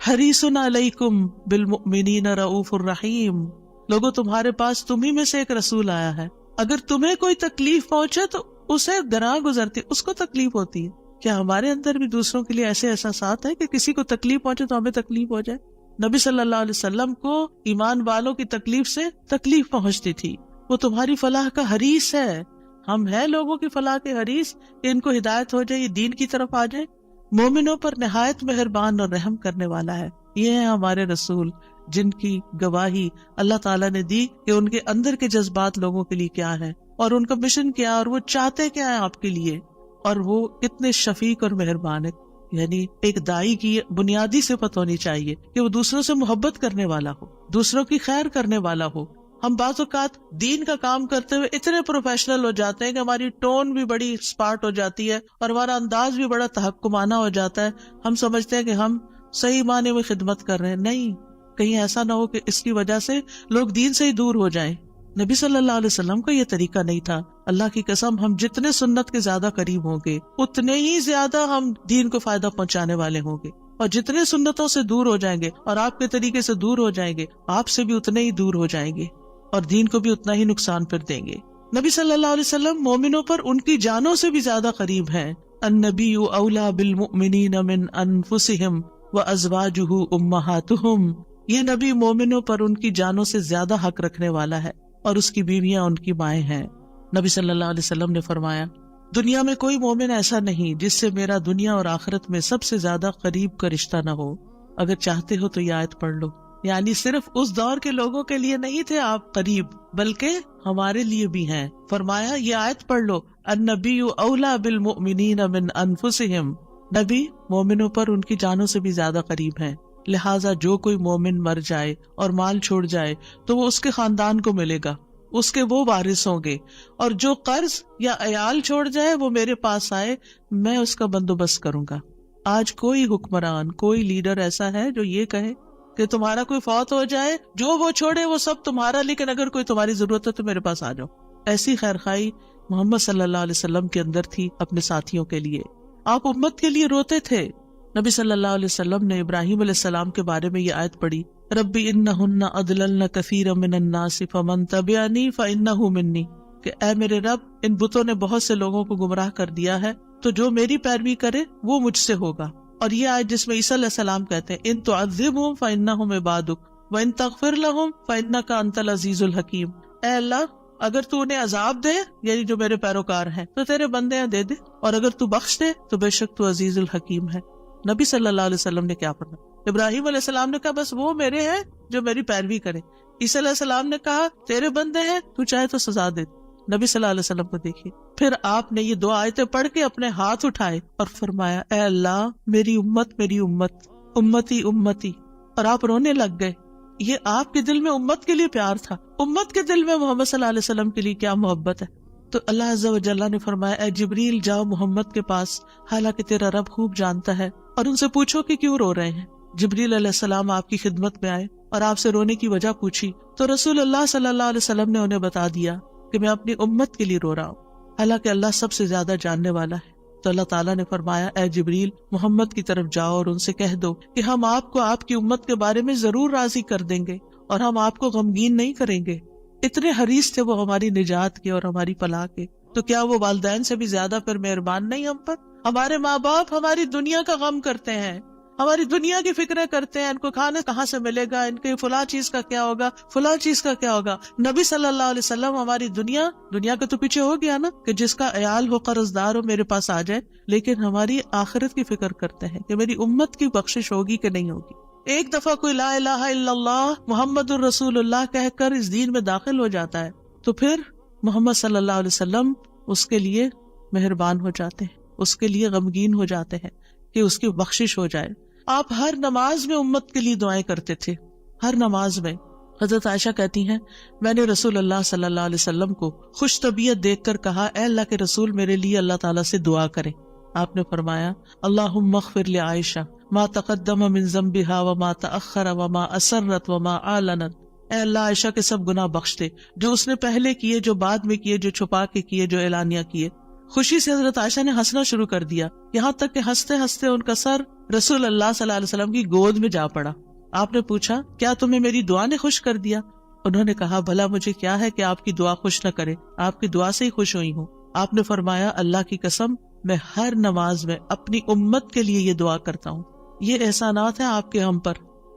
حَرِيصٌ عَلَيْكُمْ بِالْمُؤْمِنِينَ رَءُوفٌ رَحِيمٌ. لوگوں تمہارے پاس تمہیں میں سے ایک رسول آیا ہے، اگر تمہیں کوئی تکلیف پہنچے تو اسے گراں گزرتی، اس کو تکلیف ہوتی ہے. کیا ہمارے اندر بھی دوسروں کے لیے ایسے احساسات ہیں کہ کسی کو تکلیف پہنچے تو ہمیں تکلیف ہو جائے؟ نبی صلی اللہ علیہ وسلم کو ایمان والوں کی تکلیف سے تکلیف پہنچتی تھی. وہ تمہاری فلاح کا حریص ہے. ہم ہیں لوگوں کی فلاح کے حریص کہ ان کو ہدایت ہو جائے، یہ دین کی طرف آ جائے. مومنوں پر نہایت مہربان اور رحم کرنے والا ہے. یہ ہیں ہمارے رسول جن کی گواہی اللہ تعالیٰ نے دی کہ ان کے اندر کے جذبات لوگوں کے لیے کیا ہے اور ان کا مشن کیا اور وہ چاہتے کیا ہے آپ کے لیے، اور وہ کتنے شفیق اور مہربان ہے. یعنی ایک دائی کی بنیادی صفت ہونی چاہیے کہ وہ دوسروں سے محبت کرنے والا ہو، دوسروں کی خیر کرنے والا ہو. ہم بعض اوقات دین کا کام کرتے ہوئے اتنے پروفیشنل ہو جاتے ہیں کہ ہماری ٹون بھی بڑی اسپارٹ ہو جاتی ہے اور ہمارا انداز بھی بڑا تحکمانہ ہو جاتا ہے. ہم سمجھتے ہیں کہ ہم صحیح معنی میں خدمت کر رہے ہیں. نہیں، کہیں ایسا نہ ہو کہ اس کی وجہ سے لوگ دین سے ہی دور ہو جائیں. نبی صلی اللہ علیہ وسلم کا یہ طریقہ نہیں تھا. اللہ کی قسم، ہم جتنے سنت کے زیادہ قریب ہوں گے اتنے ہی زیادہ ہم دین کو فائدہ پہنچانے والے ہوں گے، اور جتنے سنتوں سے دور ہو جائیں گے اور آپ کے طریقے سے دور ہو جائیں گے آپ سے بھی اتنے ہی دور ہو جائیں گے اور دین کو بھی اتنا ہی نقصان پھر دیں گے. نبی صلی اللہ علیہ وسلم مومنوں پر ان کی جانوں سے بھی زیادہ قریب ہیں. النبی اولیٰ بالمؤمنین من انفسہم وازواجہ امہاتہم. یہ نبی مومنوں پر ان کی جانوں سے زیادہ حق رکھنے والا ہے اور اس کی بیویاں ان کی مائیں ہیں. نبی صلی اللہ علیہ وسلم نے فرمایا، دنیا میں کوئی مومن ایسا نہیں جس سے میرا دنیا اور آخرت میں سب سے زیادہ قریب کا رشتہ نہ ہو. اگر چاہتے ہو تو یہ آیت پڑھ لو. یعنی صرف اس دور کے لوگوں کے لیے نہیں تھے آپ قریب، بلکہ ہمارے لیے بھی ہیں. فرمایا یہ آیت پڑھ لو، النبی اولیٰ بالمؤمنین من انفسہم. نبی مومنوں پر ان کی جانوں سے بھی زیادہ قریب ہیں. لہٰذا جو کوئی مومن مر جائے اور مال چھوڑ جائے تو وہ اس کے خاندان کو ملے گا، اس کے وہ وارث ہوں گے، اور جو قرض یا عیال چھوڑ جائے وہ میرے پاس آئے، میں اس کا بندوبست کروں گا. آج کوئی حکمران، کوئی لیڈر ایسا ہے جو یہ کہے کہ تمہارا کوئی فوت ہو جائے، جو وہ چھوڑے وہ سب تمہارا، لیکن اگر کوئی تمہاری ضرورت ہے تو میرے پاس آ جاؤ؟ ایسی خیرخواہی محمد صلی اللہ علیہ وسلم کے اندر تھی اپنے ساتھیوں کے لیے. آپ امت کے لیے روتے تھے. نبی صلی اللہ علیہ وسلم نے ابراہیم علیہ السلام کے بارے میں یہ آیت پڑھی، ربی انہن اضللن کثیرا من الناس فمن تبعنی فانہ منی، کہ اے میرے رب، ان بتوں نے بہت سے لوگوں کو گمراہ کر دیا ہے، تو جو میری پیروی کرے وہ مجھ سے ہوگا. اور یہ آیت جس میں عیسیٰ علیہ السلام کہتے ہیں ان تعذبہم فانہم عبادک وان تغفر لہم فانک انت العزیز الحکیم. اے اللہ، اگر تو انہیں عذاب دے، یعنی جو میرے پیروکار ہیں، تو تیرے بندے ہیں دے دے، اور اگر تو بخش دے تو بے شک تو عزیز الحکیم ہے. نبی صلی اللہ علیہ وسلم نے کیا پڑھا؟ ابراہیم علیہ السلام نے کہا بس وہ میرے ہیں جو میری پیروی کرے. عیسیٰ علیہ السلام نے کہا تیرے بندے ہیں، تو چاہے تو سزا دے. نبی صلی اللہ علیہ وسلم کو دیکھیے، پھر آپ نے یہ 2 آیتیں پڑھ کے اپنے ہاتھ اٹھائے اور فرمایا، اے اللہ، میری امت میری امت، امتی امتی، اور آپ رونے لگ گئے. یہ آپ کے دل میں امت کے لیے پیار تھا. امت کے دل میں محمد صلی اللہ علیہ وسلم کے لیے کیا محبت ہے. تو اللہ عز و جل نے فرمایا، اے جبریل جاؤ محمد کے پاس، حالانکہ تیرا رب خوب جانتا ہے، اور ان سے پوچھو کہ کیوں رو رہے ہیں. جبریل علیہ السلام آپ کی خدمت میں آئے اور آپ سے رونے کی وجہ پوچھی تو رسول اللہ صلی اللہ علیہ وسلم نے انہیں بتا دیا کہ میں اپنی امت کے لیے رو رہا ہوں، حالانکہ اللہ سب سے زیادہ جاننے والا ہے۔ تو اللہ تعالیٰ نے فرمایا، اے جبریل، محمد کی طرف جاؤ اور ان سے کہہ دو کہ ہم آپ کو آپ کی امت کے بارے میں ضرور راضی کر دیں گے اور ہم آپ کو غمگین نہیں کریں گے۔ اتنے حریص تھے وہ ہماری نجات کے اور ہماری فلاح کے، تو کیا وہ والدین سے بھی زیادہ پھر مہربان نہیں ہم پر؟ ہمارے ماں باپ ہماری دنیا کا غم کرتے ہیں، ہماری دنیا کی فکریں کرتے ہیں، ان کو کھانا کہاں سے ملے گا، ان کے فلاں چیز کا کیا ہوگا، فلاں چیز کا کیا ہوگا۔ نبی صلی اللہ علیہ وسلم ہماری دنیا کے تو پیچھے ہو گیا نا کہ جس کا عیال ہو قرض دار ہو میرے پاس آ جائے، لیکن ہماری آخرت کی فکر کرتے ہیں کہ میری امت کی بخشش ہوگی کہ نہیں ہوگی۔ ایک دفعہ کوئی لا الہ الا اللہ محمد الرسول اللہ کہہ کر اس دین میں داخل ہو جاتا ہے تو پھر محمد صلی اللہ علیہ وسلم اس کے لیے مہربان ہو جاتے ہیں، اس کے لیے غمگین ہو جاتے ہیں کہ اس کی بخشش ہو جائے۔ آپ ہر نماز میں امت کے لیے دعائیں کرتے تھے، ہر نماز میں۔ حضرت عائشہ کہتی ہیں، میں نے رسول اللہ صلی اللہ علیہ وسلم کو خوش طبیعت دیکھ کر کہا، اے اللہ کے رسول، میرے لیے اللہ تعالیٰ سے دعا کریں۔ آپ نے فرمایا، اللہم اغفر لعائشہ ما تقدم من ذنبها وما تأخر وما اسرت وما اعلنت۔ اے اللہ، عائشہ کے سب گناہ بخش دے، جو اس نے پہلے کیے، جو بعد میں کیے، جو چھپا کے کیے، جو اعلانیہ کیے۔ خوشی سے حضرت عائشہ نے ہنسنا شروع کر دیا، یہاں تک کہ ہنستے ہنستے ان کا سر رسول اللہ صلی اللہ علیہ وسلم کی گود میں جا پڑا۔ آپ نے پوچھا، کیا تمہیں میری دعا نے خوش کر دیا؟ انہوں نے کہا، بھلا مجھے کیا ہے کہ آپ کی دعا خوش نہ کرے، آپ کی دعا سے ہی خوش ہوئی ہوں۔ آپ نے فرمایا، اللہ کی قسم، میں ہر نماز میں اپنی امت کے لیے یہ دعا کرتا ہوں۔ یہ احسانات ہیں آپ کے ہم پر،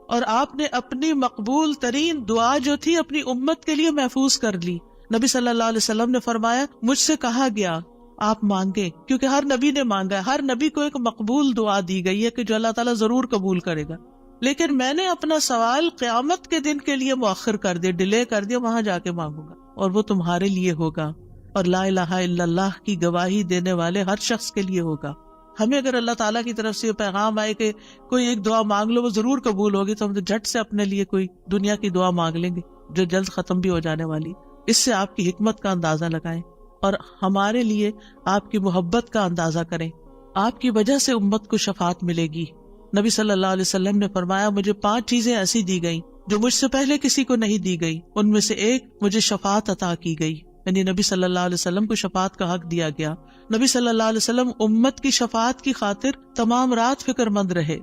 اور آپ نے اپنی مقبول ترین دعا جو تھی اپنی امت کے لیے محفوظ کر لی۔ نبی صلی اللہ علیہ وسلم نے فرمایا، مجھ سے کہا گیا آپ مانگے، کیونکہ ہر نبی نے مانگا ہے، ہر نبی کو ایک مقبول دعا دی گئی ہے کہ جو اللہ تعالیٰ ضرور قبول کرے گا، لیکن میں نے اپنا سوال قیامت کے دن کے لیے مؤخر کر دیا، ڈیلے کر دیا، وہاں جا کے مانگوں گا اور وہ تمہارے لیے ہوگا، اور لا الہ الا اللہ کی گواہی دینے والے ہر شخص کے لیے ہوگا۔ ہمیں اگر اللہ تعالیٰ کی طرف سے یہ پیغام آئے کہ کوئی ایک دعا مانگ لو وہ ضرور قبول ہوگی، تو ہم تو جھٹ سے اپنے لیے کوئی دنیا کی دعا مانگ لیں گے جو جلد ختم بھی ہو جانے والی۔ اس سے آپ کی حکمت کا اندازہ لگائیں اور ہمارے لیے آپ کی محبت کا اندازہ کریں۔ آپ کی وجہ سے امت کو شفاعت ملے گی۔ نبی صلی اللہ علیہ وسلم نے فرمایا، مجھے 5 چیزیں ایسی دی گئیں جو مجھ سے پہلے کسی کو نہیں دی گئی، ان میں سے ایک مجھے شفاعت عطا کی گئی، یعنی نبی صلی اللہ علیہ وسلم کو شفاعت کا حق دیا گیا۔ نبی صلی اللہ علیہ وسلم امت کی شفاعت کی خاطر تمام رات فکر مند رہے۔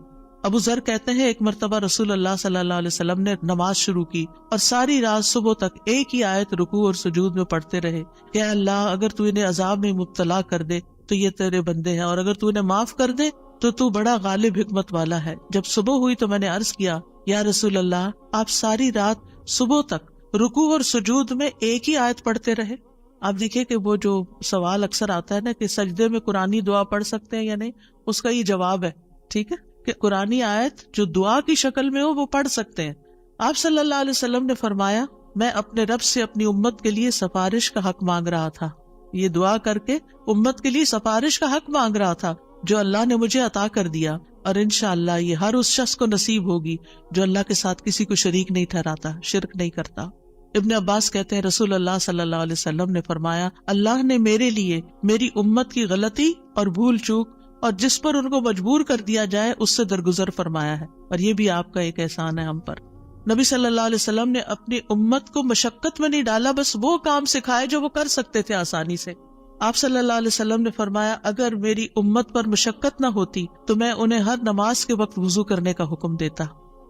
ابو ذر کہتے ہیں، ایک مرتبہ رسول اللہ صلی اللہ علیہ وسلم نے نماز شروع کی اور ساری رات صبح تک ایک ہی آیت رکوع اور سجود میں پڑھتے رہے کہ اے اللہ، اگر تو انہیں عذاب میں مبتلا کر دے تو یہ تیرے بندے ہیں، اور اگر تو انہیں معاف کر دے تو تو بڑا غالب حکمت والا ہے۔ جب صبح ہوئی تو میں نے عرض کیا، یا رسول اللہ، آپ ساری رات صبح تک رکوع اور سجود میں ایک ہی آیت پڑھتے رہے؟ آپ دیکھیں کہ وہ جو سوال اکثر آتا ہے نا کہ سجدے میں قرآنی دعا پڑھ سکتے ہیں یا نہیں، اس کا یہ جواب ہے، ٹھیک ہے، کہ قرآنی آیت جو دعا کی شکل میں ہو وہ پڑھ سکتے ہیں۔ آپ صلی اللہ علیہ وسلم نے فرمایا، میں اپنے رب سے اپنی امت کے لیے سفارش کا حق مانگ رہا تھا، یہ دعا کر کے امت کے لیے سفارش کا حق مانگ رہا تھا جو اللہ نے مجھے عطا کر دیا، اور انشاءاللہ یہ ہر اس شخص کو نصیب ہوگی جو اللہ کے ساتھ کسی کو شریک نہیں ٹھہراتا، شرک نہیں کرتا۔ ابن عباس کہتے ہیں، رسول اللہ صلی اللہ علیہ وسلم نے فرمایا، اللہ نے میرے لیے میری امت کی غلطی اور بھول چوک اور جس پر ان کو مجبور کر دیا جائے اس سے درگزر فرمایا ہے، اور یہ بھی آپ کا ایک احسان ہے ہم پر۔ نبی صلی اللہ علیہ وسلم نے اپنی امت کو مشقت میں نہیں ڈالا، بس وہ کام سکھائے جو وہ کر سکتے تھے آسانی سے۔ آپ صلی اللہ علیہ وسلم نے فرمایا، اگر میری امت پر مشقت نہ ہوتی تو میں انہیں ہر نماز کے وقت وضو کرنے کا حکم دیتا،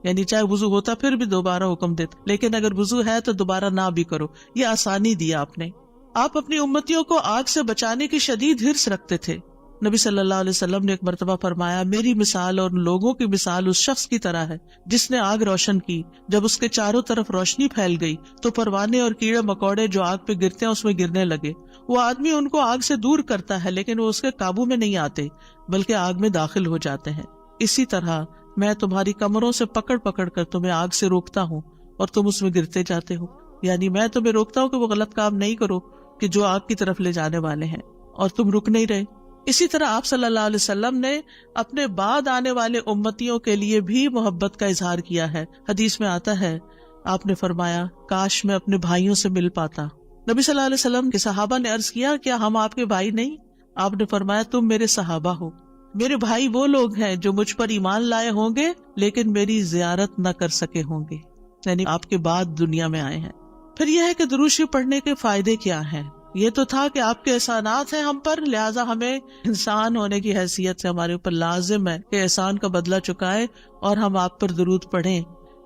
یعنی چاہے وضو ہوتا پھر بھی دوبارہ حکم دیتا، لیکن اگر وضو ہے تو دوبارہ نہ بھی کرو، یہ آسانی دیا آپ نے۔ آپ اپنی امتیوں کو آگ سے بچانے کی شدید حرص رکھتے تھے۔ نبی صلی اللہ علیہ وسلم نے ایک مرتبہ فرمایا، میری مثال اور لوگوں کی مثال اس شخص کی طرح ہے جس نے آگ روشن کی، جب اس کے چاروں طرف روشنی پھیل گئی تو پروانے اور کیڑے مکوڑے جو آگ پہ گرتے ہیں اس میں گرنے لگے۔ وہ آدمی ان کو آگ سے دور کرتا ہے لیکن وہ اس کے قابو میں نہیں آتے بلکہ آگ میں داخل ہو جاتے ہیں۔ اسی طرح میں تمہاری کمروں سے پکڑ پکڑ کر تمہیں آگ سے روکتا ہوں اور تم اس میں گرتے جاتے ہو، یعنی میں تمہیں روکتا ہوں کہ وہ غلط کام نہیں کرو کہ جو آگ کی طرف لے جانے والے ہیں، اور تم رک نہیں رہے۔ اسی طرح آپ صلی اللہ علیہ وسلم نے اپنے بعد آنے والے امتیوں کے لیے بھی محبت کا اظہار کیا ہے۔ حدیث میں آتا ہے، آپ نے فرمایا، کاش میں اپنے بھائیوں سے مل پاتا۔ نبی صلی اللہ علیہ وسلم کے صحابہ نے عرض کیا، کیا ہم آپ کے بھائی نہیں؟ آپ نے فرمایا، تم میرے صحابہ ہو۔ میرے بھائی وہ لوگ ہیں جو مجھ پر ایمان لائے ہوں گے لیکن میری زیارت نہ کر سکے ہوں گے، یعنی آپ کے بعد دنیا میں آئے ہیں۔ پھر یہ ہے کہ درود شریف پڑھنے کے فائدے کیا ہیں؟ یہ تو تھا کہ آپ کے احسانات ہیں ہم پر، لہٰذا ہمیں انسان ہونے کی حیثیت سے ہمارے اوپر لازم ہے کہ احسان کا بدلہ چکائے اور ہم آپ پر درود پڑھیں۔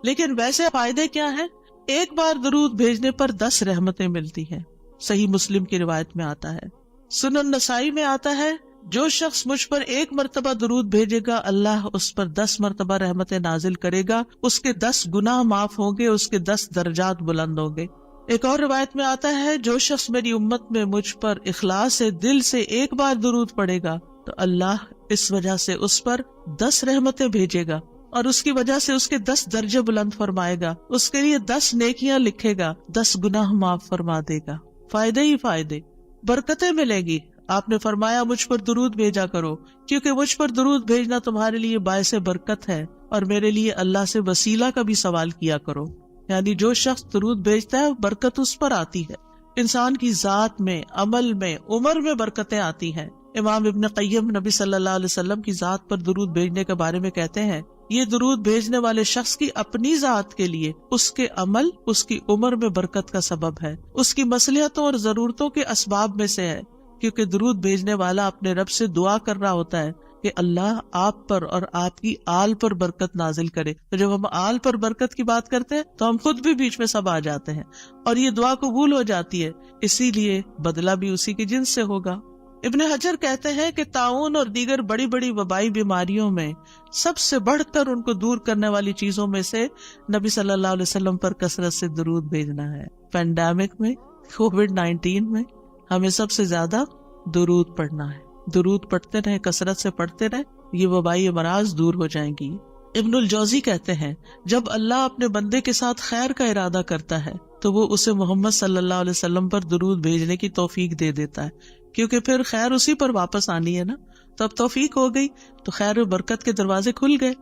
لیکن ویسے فائدے کیا ہیں؟ ایک بار درود بھیجنے پر 10 رحمتیں ملتی ہیں، صحیح مسلم کی روایت میں آتا ہے۔ سنن نسائی میں آتا ہے جو شخص مجھ پر 1 مرتبہ درود بھیجے گا اللہ اس پر 10 مرتبہ رحمتیں نازل کرے گا، اس کے 10 گناہ معاف ہوں گے، اس کے 10 درجات بلند ہوں گے۔ ایک اور روایت میں آتا ہے جو شخص میری امت میں مجھ پر اخلاص سے دل سے 1 بار درود پڑے گا تو اللہ اس وجہ سے اس پر 10 رحمتیں بھیجے گا اور اس کی وجہ سے اس کے 10 درجے بلند فرمائے گا، اس کے لیے 10 نیکیاں لکھے گا، 10 گناہ معاف فرما دے گا۔ فائدے ہی فائدے، برکتیں ملے گی۔ آپ نے فرمایا مجھ پر درود بھیجا کرو کیونکہ مجھ پر درود بھیجنا تمہارے لیے باعث برکت ہے، اور میرے لیے اللہ سے وسیلہ کا بھی سوال کیا کرو، یعنی جو شخص درود بھیجتا ہے برکت اس پر آتی ہے، انسان کی ذات میں، عمل میں، عمر میں برکتیں آتی ہیں۔ امام ابن قیم نبی صلی اللہ علیہ وسلم کی ذات پر درود بھیجنے کے بارے میں کہتے ہیں یہ درود بھیجنے والے شخص کی اپنی ذات کے لیے، اس کے عمل، اس کی عمر میں برکت کا سبب ہے، اس کی مصلحتوں اور ضرورتوں کے اسباب میں سے ہے، کیونکہ درود بھیجنے والا اپنے رب سے دعا کر رہا ہوتا ہے کہ اللہ آپ پر اور آپ کی آل پر برکت نازل کرے۔ تو جب ہم آل پر برکت کی بات کرتے ہیں تو ہم خود بھی بیچ میں سب آ جاتے ہیں اور یہ دعا قبول ہو جاتی ہے، اسی لیے بدلہ بھی اسی کی جنس سے ہوگا۔ ابن حجر کہتے ہیں کہ طاعون اور دیگر بڑی بڑی وبائی بیماریوں میں سب سے بڑھ کر ان کو دور کرنے والی چیزوں میں سے نبی صلی اللہ علیہ وسلم پر کثرت سے درود بھیجنا ہے۔ پینڈیمک میں، کووڈ-19 میں ہمیں سب سے زیادہ درود پڑھنا ہے۔ درود پڑھتے رہے، کثرت سے پڑھتے رہے، یہ وبائی امراض دور ہو جائیں گی۔ ابن الجوزی کہتے ہیں جب اللہ اپنے بندے کے ساتھ خیر کا ارادہ کرتا ہے تو وہ اسے محمد صلی اللہ علیہ وسلم پر درود بھیجنے کی توفیق دے دیتا ہے، کیونکہ پھر خیر اسی پر واپس آنی ہے نا، تب توفیق ہو گئی تو خیر و برکت کے دروازے کھل گئے۔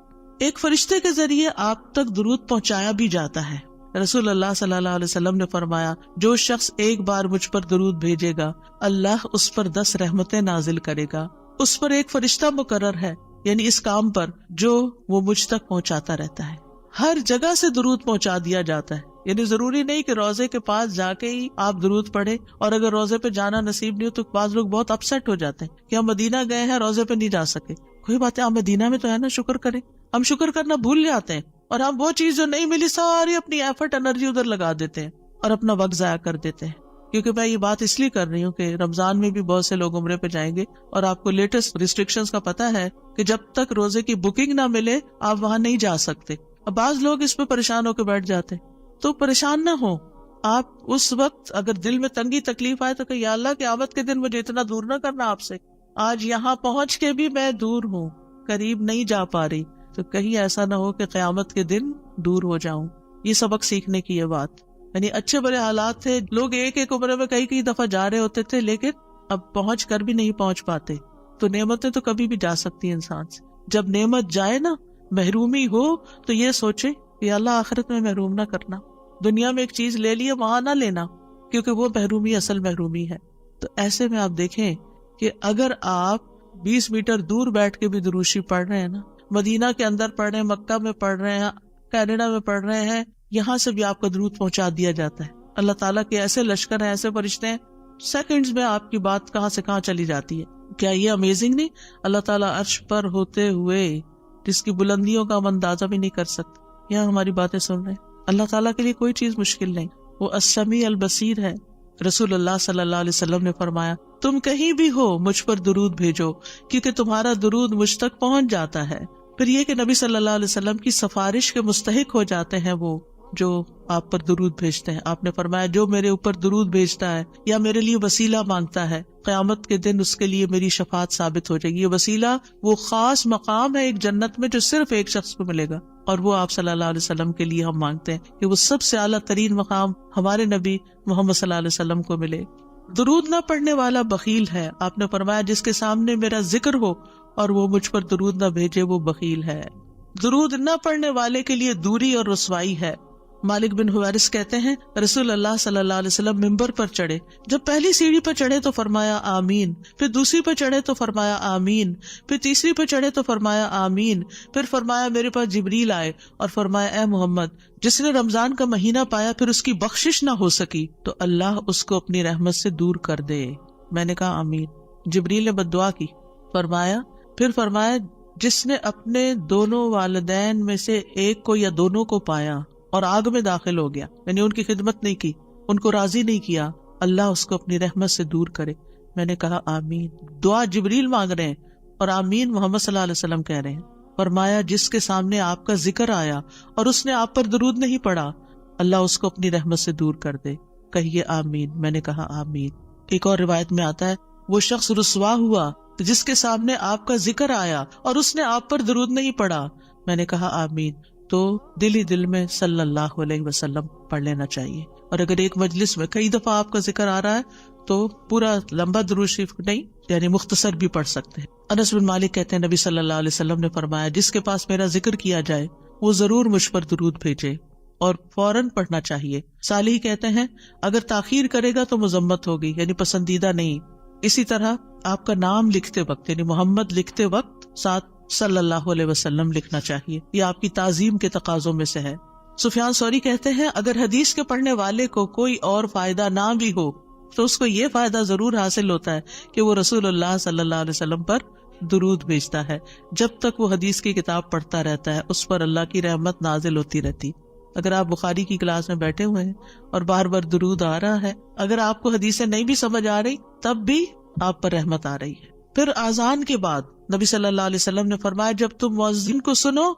ایک فرشتے کے ذریعے آپ تک درود پہنچایا بھی جاتا ہے۔ رسول اللہ صلی اللہ علیہ وسلم نے فرمایا جو شخص 1 بار مجھ پر درود بھیجے گا اللہ اس پر 10 رحمتیں نازل کرے گا، اس پر ایک فرشتہ مقرر ہے، یعنی اس کام پر جو وہ مجھ تک پہنچاتا رہتا ہے۔ ہر جگہ سے درود پہنچا دیا جاتا ہے، یعنی ضروری نہیں کہ روزے کے پاس جا کے ہی آپ درود پڑھیں، اور اگر روزے پہ جانا نصیب نہیں ہو تو بعض لوگ بہت اپسیٹ ہو جاتے ہیں کہ ہم مدینہ گئے ہیں روزے پہ نہیں جا سکے۔ کوئی بات ہے، آپ مدینہ میں تو ہے نا، شکر کریں۔ ہم شکر کرنا بھول جاتے ہیں اور ہم وہ چیز جو نہیں ملی ساری اپنی ایفرٹ انرجی ادھر لگا دیتے ہیں اور اپنا وقت ضائع کر دیتے ہیں۔ کیونکہ میں یہ بات اس لیے کر رہی ہوں کہ رمضان میں بھی بہت سے لوگ عمرے پہ جائیں گے اور آپ کو لیٹسٹ ریسٹرکشنز کا پتہ ہے کہ جب تک روزے کی بکنگ نہ ملے آپ وہاں نہیں جا سکتے۔ اب بعض لوگ اس پہ پریشان ہو کے بیٹھ جاتے ہیں، تو پریشان نہ ہو آپ۔ اس وقت اگر دل میں تنگی تکلیف آئے تو کہ یا اللہ قیامت کے دن مجھے اتنا دور نہ کرنا آپ سے، آج یہاں پہنچ کے بھی میں دور ہوں، قریب نہیں جا پا رہی، تو کہیں ایسا نہ ہو کہ قیامت کے دن دور ہو جاؤں۔ یہ سبق سیکھنے کی یہ بات، یعنی اچھے برے حالات تھے، لوگ ایک عمرے میں کئی دفعہ جا رہے ہوتے تھے لیکن اب پہنچ کر بھی نہیں پہنچ پاتے۔ تو نعمتیں تو کبھی بھی جا سکتی انسان سے، جب نعمت جائے نا، محرومی ہو تو یہ سوچے کہ اللہ آخرت میں محروم نہ کرنا، دنیا میں ایک چیز لے لیے وہاں نہ لینا، کیونکہ وہ محرومی اصل محرومی ہے۔ تو ایسے میں آپ دیکھیں کہ اگر آپ 20 میٹر دور بیٹھ کے بھی درود شریف پڑھ رہے ہیں نا، مدینہ کے اندر پڑھ رہے ہیں، مکہ میں پڑھ رہے ہیں، کینیڈا میں پڑھ رہے ہیں، یہاں سے بھی آپ کا درود پہنچا دیا جاتا ہے۔ اللہ تعالیٰ کے ایسے لشکر ہیں، ایسے فرشتے ہیں، سیکنڈز میں آپ کی بات کہاں سے کہاں چلی جاتی ہے۔ کیا یہ امیزنگ نہیں؟ اللہ تعالیٰ عرش پر ہوتے ہوئے جس کی بلندیوں کا ہم اندازہ بھی نہیں کر سکتے، یہاں ہماری باتیں سن رہے ہیں۔ اللہ تعالیٰ کے لیے کوئی چیز مشکل نہیں، وہ السمیع البصیر ہے۔ رسول اللہ صلی اللہ علیہ وسلم نے فرمایا تم کہیں بھی ہو مجھ پر درود بھیجو کیونکہ تمہارا درود مجھ تک پہنچ جاتا ہے۔ پھر یہ کہ نبی صلی اللہ علیہ وسلم کی سفارش کے مستحق ہو جاتے ہیں وہ جو آپ پر درود بھیجتے ہیں۔ آپ نے فرمایا جو میرے اوپر درود بھیجتا ہے یا میرے لیے وسیلہ مانگتا ہے، قیامت کے دن اس کے لیے میری شفاعت ثابت ہو جائے گی۔ یہ وسیلہ وہ خاص مقام ہے ایک جنت میں جو صرف ایک شخص کو ملے گا، اور وہ آپ صلی اللہ علیہ وسلم کے لیے ہم مانگتے ہیں کہ وہ سب سے اعلیٰ ترین مقام ہمارے نبی محمد صلی اللہ علیہ وسلم کو ملے۔ درود نہ پڑھنے والا بخیل ہے۔ آپ نے فرمایا جس کے سامنے میرا ذکر ہو اور وہ مجھ پر درود نہ بھیجے وہ بخیل ہے۔ درود نہ پڑھنے والے کے لیے دوری اور رسوائی ہے۔ مالک بن حویرث کہتے ہیں رسول اللہ صلی اللہ علیہ وسلم ممبر پر چڑھے، جب پہلی سیڑھی پر چڑھے تو فرمایا آمین، پھر دوسری پر چڑھے تو فرمایا آمین، پھر تیسری پر چڑھے تو فرمایا آمین، پھر فرمایا میرے پاس جبریل آئے اور فرمایا اے محمد، جس نے رمضان کا مہینہ پایا پھر اس کی بخشش نہ ہو سکی تو اللہ اس کو اپنی رحمت سے دور کر دے۔ میں نے کہا آمین۔ جبریل نے بد دعا کی، پھر فرمایا جس نے اپنے دونوں والدین میں سے ایک کو یا دونوں کو پایا اور آگ میں داخل ہو گیا، یعنی ان کی خدمت نہیں کی، ان کو راضی نہیں کیا، اللہ اس کو اپنی رحمت سے دور کرے۔ میں نے کہا آمین۔ دعا جبریل مانگ رہے ہیں اور آمین محمد صلی اللہ علیہ وسلم کہہ رہے ہیں۔ فرمایا جس کے سامنے آپ کا ذکر آیا اور اس نے آپ پر درود نہیں پڑھا، اللہ اس کو اپنی رحمت سے دور کر دے۔ کہیے آمین۔ میں نے کہا آمین۔ ایک اور روایت میں آتا ہے وہ شخص رسوا ہوا جس کے سامنے آپ کا ذکر آیا اور اس نے آپ پر درود نہیں پڑھا۔ میں نے کہا آمین۔ تو دل ہی دل میں صلی اللہ علیہ وسلم پڑھ لینا چاہیے، اور اگر ایک مجلس میں کئی دفعہ آپ کا ذکر آ رہا ہے تو پورا لمبا درود شریف نہیں، یعنی مختصر بھی پڑھ سکتے ہیں۔ انس بن مالک کہتے ہیں نبی صلی اللہ علیہ وسلم نے فرمایا جس کے پاس میرا ذکر کیا جائے وہ ضرور مجھ پر درود بھیجے اور فوراً پڑھنا چاہیے۔ صالح کہتے ہیں اگر تاخیر کرے گا تو مذمت ہوگی، یعنی پسندیدہ نہیں۔ اسی طرح آپ کا نام لکھتے وقت یعنی محمد لکھتے وقت ساتھ صلی اللہ علیہ وسلم لکھنا چاہیے، یہ آپ کی تعظیم کے تقاضوں میں سے ہے۔ سفیان ثوری کہتے ہیں اگر حدیث کے پڑھنے والے کو کوئی اور فائدہ نہ بھی ہو تو اس کو یہ فائدہ ضرور حاصل ہوتا ہے کہ وہ رسول اللہ صلی اللہ علیہ وسلم پر درود بھیجتا ہے۔ جب تک وہ حدیث کی کتاب پڑھتا رہتا ہے اس پر اللہ کی رحمت نازل ہوتی رہتی۔ اگر آپ بخاری کی کلاس میں بیٹھے ہوئے ہیں اور بار بار درود آ رہا ہے، اگر آپ کو حدیثیں نہیں بھی سمجھ آ رہی تب بھی آپ پر رحمت آ رہی ہے۔ پھر اذان کے بعد نبی صلی اللہ علیہ وسلم نے فرمایا جب تم مؤذن کو سنو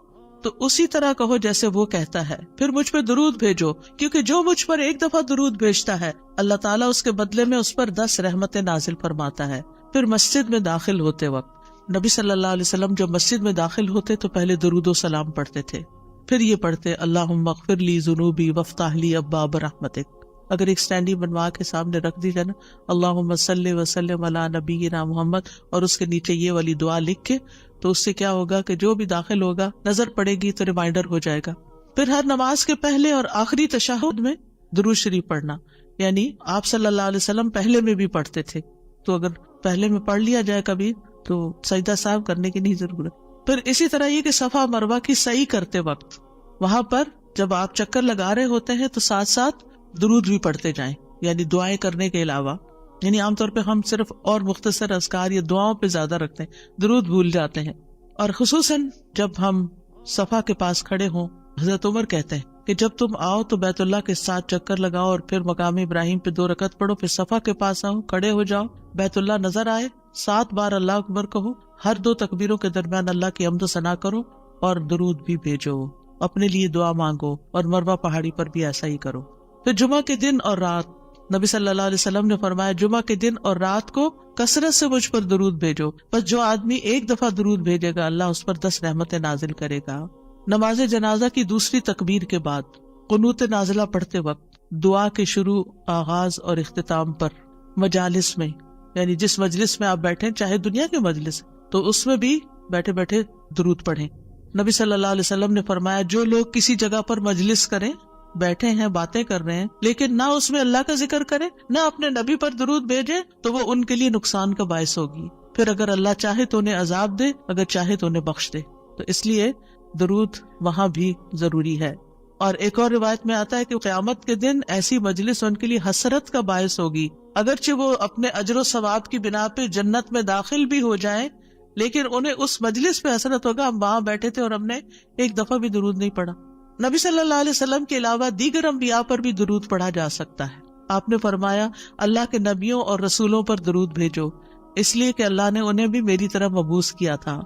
تو اسی طرح کہو جیسے وہ کہتا ہے، پھر مجھ پہ درود بھیجو، کیونکہ جو مجھ پر ایک دفعہ درود بھیجتا ہے اللہ تعالیٰ اس کے بدلے میں اس پر 10 رحمتیں نازل فرماتا ہے۔ پھر مسجد میں داخل ہوتے وقت نبی صلی اللہ علیہ وسلم جب مسجد میں داخل ہوتے تو پہلے درود و سلام پڑھتے تھے، پھر یہ پڑھتے اللہم اغفر لی ذنوبی وافتح لی ابواب رحمتک۔ اگر ایک سٹینڈی بنوا کے سامنے رکھ دی جائے نا اللہم صلی وسلم علی نبینا محمد اور اس کے نیچے یہ والی دعا لکھ کے، تو اس سے کیا ہوگا کہ جو بھی داخل ہوگا نظر پڑے گی تو ریمائنڈر ہو جائے گا۔ پھر ہر نماز کے پہلے اور آخری تشہد میں درود شریف پڑھنا، یعنی آپ صلی اللہ علیہ وسلم پہلے میں بھی پڑھتے تھے، تو اگر پہلے میں پڑھ لیا جائے کبھی تو سجدہ صاحب کرنے کی نہیں ضرورت۔ پھر اسی طرح یہ کہ صفا مروہ کی سعی کرتے وقت وہاں پر جب آپ چکر لگا رہے ہوتے ہیں تو ساتھ ساتھ درود بھی پڑھتے جائیں، یعنی دعائیں کرنے کے علاوہ۔ یعنی عام طور پہ ہم صرف اور مختصر اذکار یا دعاؤں پہ زیادہ رکھتے ہیں، درود بھول جاتے ہیں۔ اور خصوصاً جب ہم صفا کے پاس کھڑے ہوں، حضرت عمر کہتے ہیں کہ جب تم آؤ تو بیت اللہ کے ساتھ چکر لگاؤ اور پھر مقام ابراہیم پہ 2 رکعت پڑھو، پھر صفا کے پاس آؤ، کھڑے ہو جاؤ، بیت اللہ نظر آئے، 7 بار اللہ اکبر کہو، ہر 2 تکبیروں کے درمیان اللہ کی حمد و ثنا کرو اور درود بھی بھیجو، اپنے لیے دعا مانگو، اور مروہ پہاڑی پر بھی ایسا ہی کرو۔ پھر جمعہ کے دن اور رات نبی صلی اللہ علیہ وسلم نے فرمایا جمعہ کے دن اور رات کو کثرت سے مجھ پر درود بھیجو، بس جو آدمی ایک دفعہ درود بھیجے گا اللہ اس پر 10 رحمتیں نازل کرے گا۔ نماز جنازہ کی دوسری تکبیر کے بعد قنوت نازلہ پڑھتے وقت دعا کے شروع، آغاز اور اختتام پر مجالس میں، یعنی جس مجلس میں آپ بیٹھیں چاہے دنیا کے مجلس تو اس میں بھی بیٹھے بیٹھے درود پڑھیں۔ نبی صلی اللہ علیہ وسلم نے فرمایا جو لوگ کسی جگہ پر مجلس کریں، بیٹھے ہیں باتیں کر رہے ہیں لیکن نہ اس میں اللہ کا ذکر کرے نہ اپنے نبی پر درود بھیجے تو وہ ان کے لیے نقصان کا باعث ہوگی، پھر اگر اللہ چاہے تو انہیں عذاب دے، اگر چاہے تو انہیں بخش دے۔ تو اس لیے درود وہاں بھی ضروری ہے۔ اور ایک اور روایت میں آتا ہے کہ قیامت کے دن ایسی مجلس ان کے لیے حسرت کا باعث ہوگی، اگرچہ وہ اپنے اجر و ثواب کی بنا پہ جنت میں داخل بھی ہو جائیں لیکن انہیں اس مجلس پہ حسرت ہوگا ہم وہاں بیٹھے تھے اور ہم نے ایک دفعہ بھی درود نہیں پڑھا۔ نبی صلی اللہ علیہ وسلم کے علاوہ دیگر انبیاء پر بھی درود پڑھا جا سکتا ہے۔ آپ نے فرمایا اللہ کے نبیوں اور رسولوں پر درود بھیجو، اس لیے کہ اللہ نے انہیں بھی میری طرف مبعوث کیا تھا۔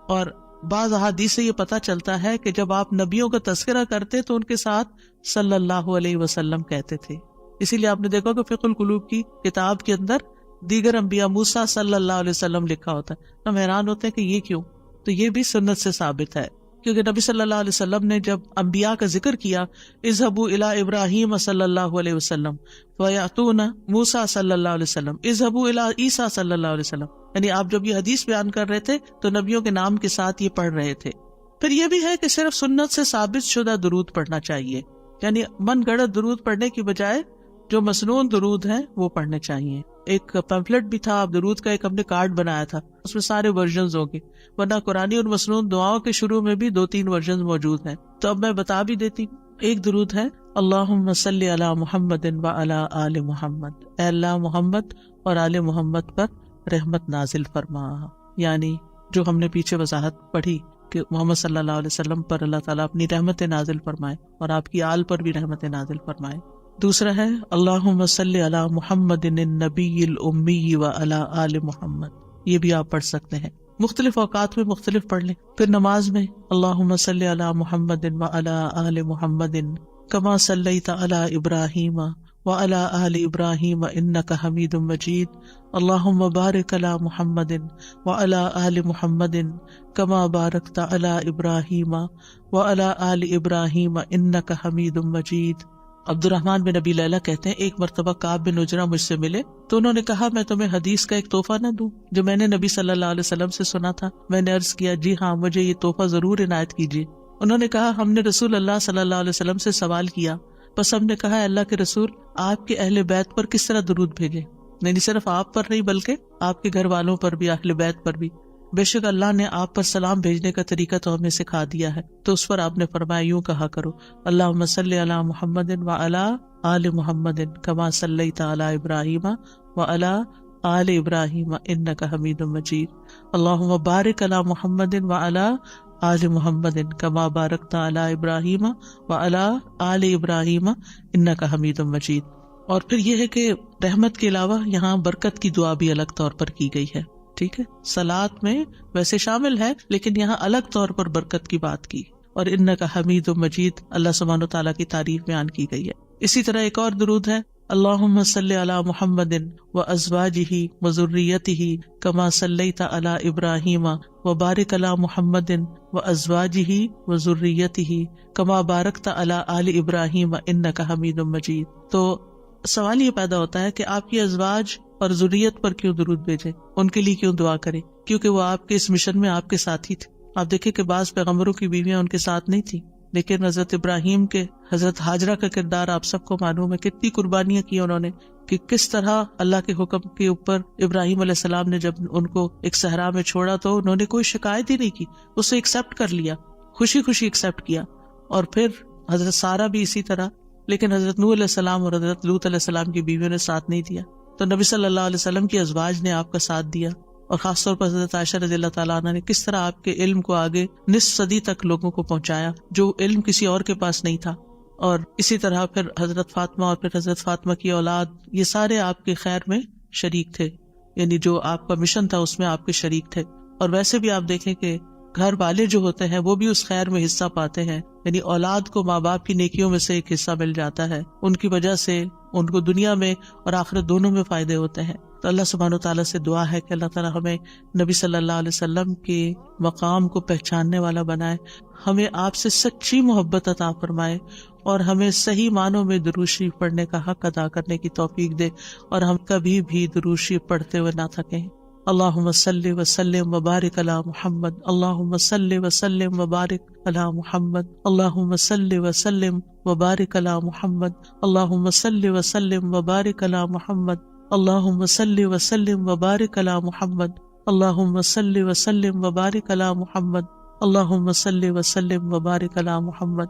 اور بعض احادیث سے یہ پتہ چلتا ہے کہ جب آپ نبیوں کا تذکرہ کرتے تو ان کے ساتھ صلی اللہ علیہ وسلم کہتے تھے۔ اسی لیے آپ نے دیکھا کہ فقہ القلوب کی کتاب کے اندر دیگر انبیاء موسیٰ صلی اللہ علیہ وسلم لکھا ہوتا ہے۔ ہم حیران ہوتے ہیں کہ یہ کیوں، تو یہ بھی سنت سے ثابت ہے، کیونکہ نبی صلی اللہ علیہ وسلم نے جب انبیاء کا ذکر کیا اذهبوا الى ابراہیم صلی اللہ علیہ وسلم ویأتون موسیٰ صلی اللہ علیہ وسلم اذهبوا الى عیسیٰ صلی اللہ علیہ وسلم، یعنی آپ جب یہ حدیث بیان کر رہے تھے تو نبیوں کے نام کے ساتھ یہ پڑھ رہے تھے۔ پھر یہ بھی ہے کہ صرف سنت سے ثابت شدہ درود پڑھنا چاہیے، یعنی من گڑت درود پڑھنے کی بجائے جو مسنون درود ہیں وہ پڑھنے چاہیے. ایک پیمفلٹ بھی تھا درود کا، ایک ہم نے کارڈ بنایا تھا، اس میں سارے ورژنز ہوں گے، ورنہ قرآنی اور مسنون دعاؤں کے شروع میں بھی 2-3 ورژنز موجود ہیں. تو اب میں بتا بھی دیتی ہوں. ایک درود ہے اللہم صلی علی محمد وعلی آل محمد، اے اللہ محمد اور آل محمد پر رحمت نازل فرما. یعنی جو ہم نے پیچھے وضاحت پڑھی کہ محمد صلی اللہ علیہ وسلم پر اللہ تعالیٰ اپنی رحمت نازل فرمائے اور آپ کی آل پر بھی رحمت نازل فرمائے. دوسرا ہے اللہم صلی علی محمد النبی الامی وعلی آل محمد. یہ بھی آپ پڑھ سکتے ہیں، مختلف اوقات میں مختلف پڑھ لیں. پھر نماز میں اللہم صلی علی محمد وعلی آل محمد کما صلیت علی ابراہیم وعلی آل ابراہیم انک حمید مجید. اللہم بارک علی محمد وعلی آل محمد کما بارکت علی ابراہیم وعلی آل ابراہیم انک حمید مجید. عبد الرحمن بن ابی لیلہ کہتے ہیں ایک مرتبہ کعب بن عجرہ مجھ سے ملے تو انہوں نے کہا میں تمہیں حدیث کا ایک تحفہ نہ دوں جو میں نے نبی صلی اللہ علیہ وسلم سے سنا تھا. میں نے عرض کیا جی ہاں مجھے یہ تحفہ ضرور عنایت کیجیے. انہوں نے کہا ہم نے رسول اللہ صلی اللہ علیہ وسلم سے سوال کیا، بس ہم نے کہا اللہ کے رسول آپ کے اہل بیت پر کس طرح درود بھیجیں، نہیں صرف آپ پر نہیں بلکہ آپ کے گھر والوں پر بھی، اہل بیت پر بھی. بے شک اللہ نے آپ پر سلام بھیجنے کا طریقہ تو ہمیں سکھا دیا ہے. تو اس پر آپ نے فرمایا یوں کہا کرو اللہم صلی علی محمد وعلی آل محمد کما صلیت علی ابراہیم وعلی آل ابراہیم انک حمید مجید. اللہم بارک علی محمد وعلی آل محمد کما بارکت علی ابراہیم وعلی آل ابراہیم انک حمید مجید. اور پھر یہ ہے کہ رحمت کے علاوہ یہاں برکت کی دعا بھی الگ طور پر کی گئی ہے. ٹھیک ہے، صلاۃ میں ویسے شامل ہے لیکن یہاں الگ طور پر برکت کی بات کی. اور انک حمید مجید اللہ سبحانہ و تعالیٰ کی تعریف بیان کی گئی ہے. اسی طرح ایک اور درود ہے اللہم صلی علی محمد وازواجہ وذریتہ کما صلیت علی ابراہیم وبارک علی محمد وازواجہ وذریتہ کما بارکت علی آل ابراہیم انک حمید مجید. تو سوال یہ پیدا ہوتا ہے کہ آپ کی ازواج اور ذریت پر کیوں درود بھیجیں، ان کے لیے کیوں دعا کریں؟ کیونکہ وہ آپ کے اس مشن میں آپ کے ساتھ ہی تھے. آپ دیکھیں کہ بعض پیغمبروں کی بیویاں ان کے ساتھ نہیں تھی، لیکن حضرت ابراہیم کے حضرت ہاجرہ کا کردار آپ سب کو معلوم ہے، کتنی قربانیاں کی انہوں نے، کہ کس طرح اللہ کے حکم کے اوپر ابراہیم علیہ السلام نے جب ان کو ایک صحرا میں چھوڑا تو انہوں نے کوئی شکایت ہی نہیں کی، اسے ایکسپٹ کر لیا، خوشی خوشی ایکسپٹ کیا. اور پھر حضرت سارہ بھی اسی طرح، لیکن حضرت نوح علیہ السلام اور حضرت لوط علیہ السلام کی بیویوں نے ساتھ نہیں دیا. تو نبی صلی اللہ علیہ وسلم کی ازواج نے آپ کا ساتھ دیا، اور خاص طور پر حضرت عائشہ رضی اللہ تعالیٰ عنہ نے کس طرح آپ کے علم کو آگے نصف صدی تک لوگوں کو پہنچایا جو علم کسی اور کے پاس نہیں تھا. اور اسی طرح پھر حضرت فاطمہ اور پھر حضرت فاطمہ کی اولاد، یہ سارے آپ کے خیر میں شریک تھے، یعنی جو آپ کا مشن تھا اس میں آپ کے شریک تھے. اور ویسے بھی آپ دیکھیں کہ گھر والے جو ہوتے ہیں وہ بھی اس خیر میں حصہ پاتے ہیں، یعنی اولاد کو ماں باپ کی نیکیوں میں سے ایک حصہ مل جاتا ہے، ان کی وجہ سے ان کو دنیا میں اور آخرت دونوں میں فائدے ہوتے ہیں. تو اللہ سبحانہ و تعالیٰ سے دعا ہے کہ اللہ تعالیٰ ہمیں نبی صلی اللہ علیہ وسلم کے مقام کو پہچاننے والا بنائے، ہمیں آپ سے سچی محبت عطا فرمائے، اور ہمیں صحیح معنوں میں درود شریف پڑھنے کا حق ادا کرنے کی توفیق دے، اور ہم کبھی بھی درود شریف پڑھتے ہوئے نہ تھکیں. اللہم صلی وسلم وبارک علی محمد. اللہم صلی وسلم وبارک علی محمد. اللہم صلی وسلم وبارک علی محمد. اللہم صلی وسلم وبارک علی محمد. اللہم صلی وسلم وبارک علی محمد. اللہم صلی وسلم وبارک علی محمد. اللہم صلی وسلم وبارک علی محمد.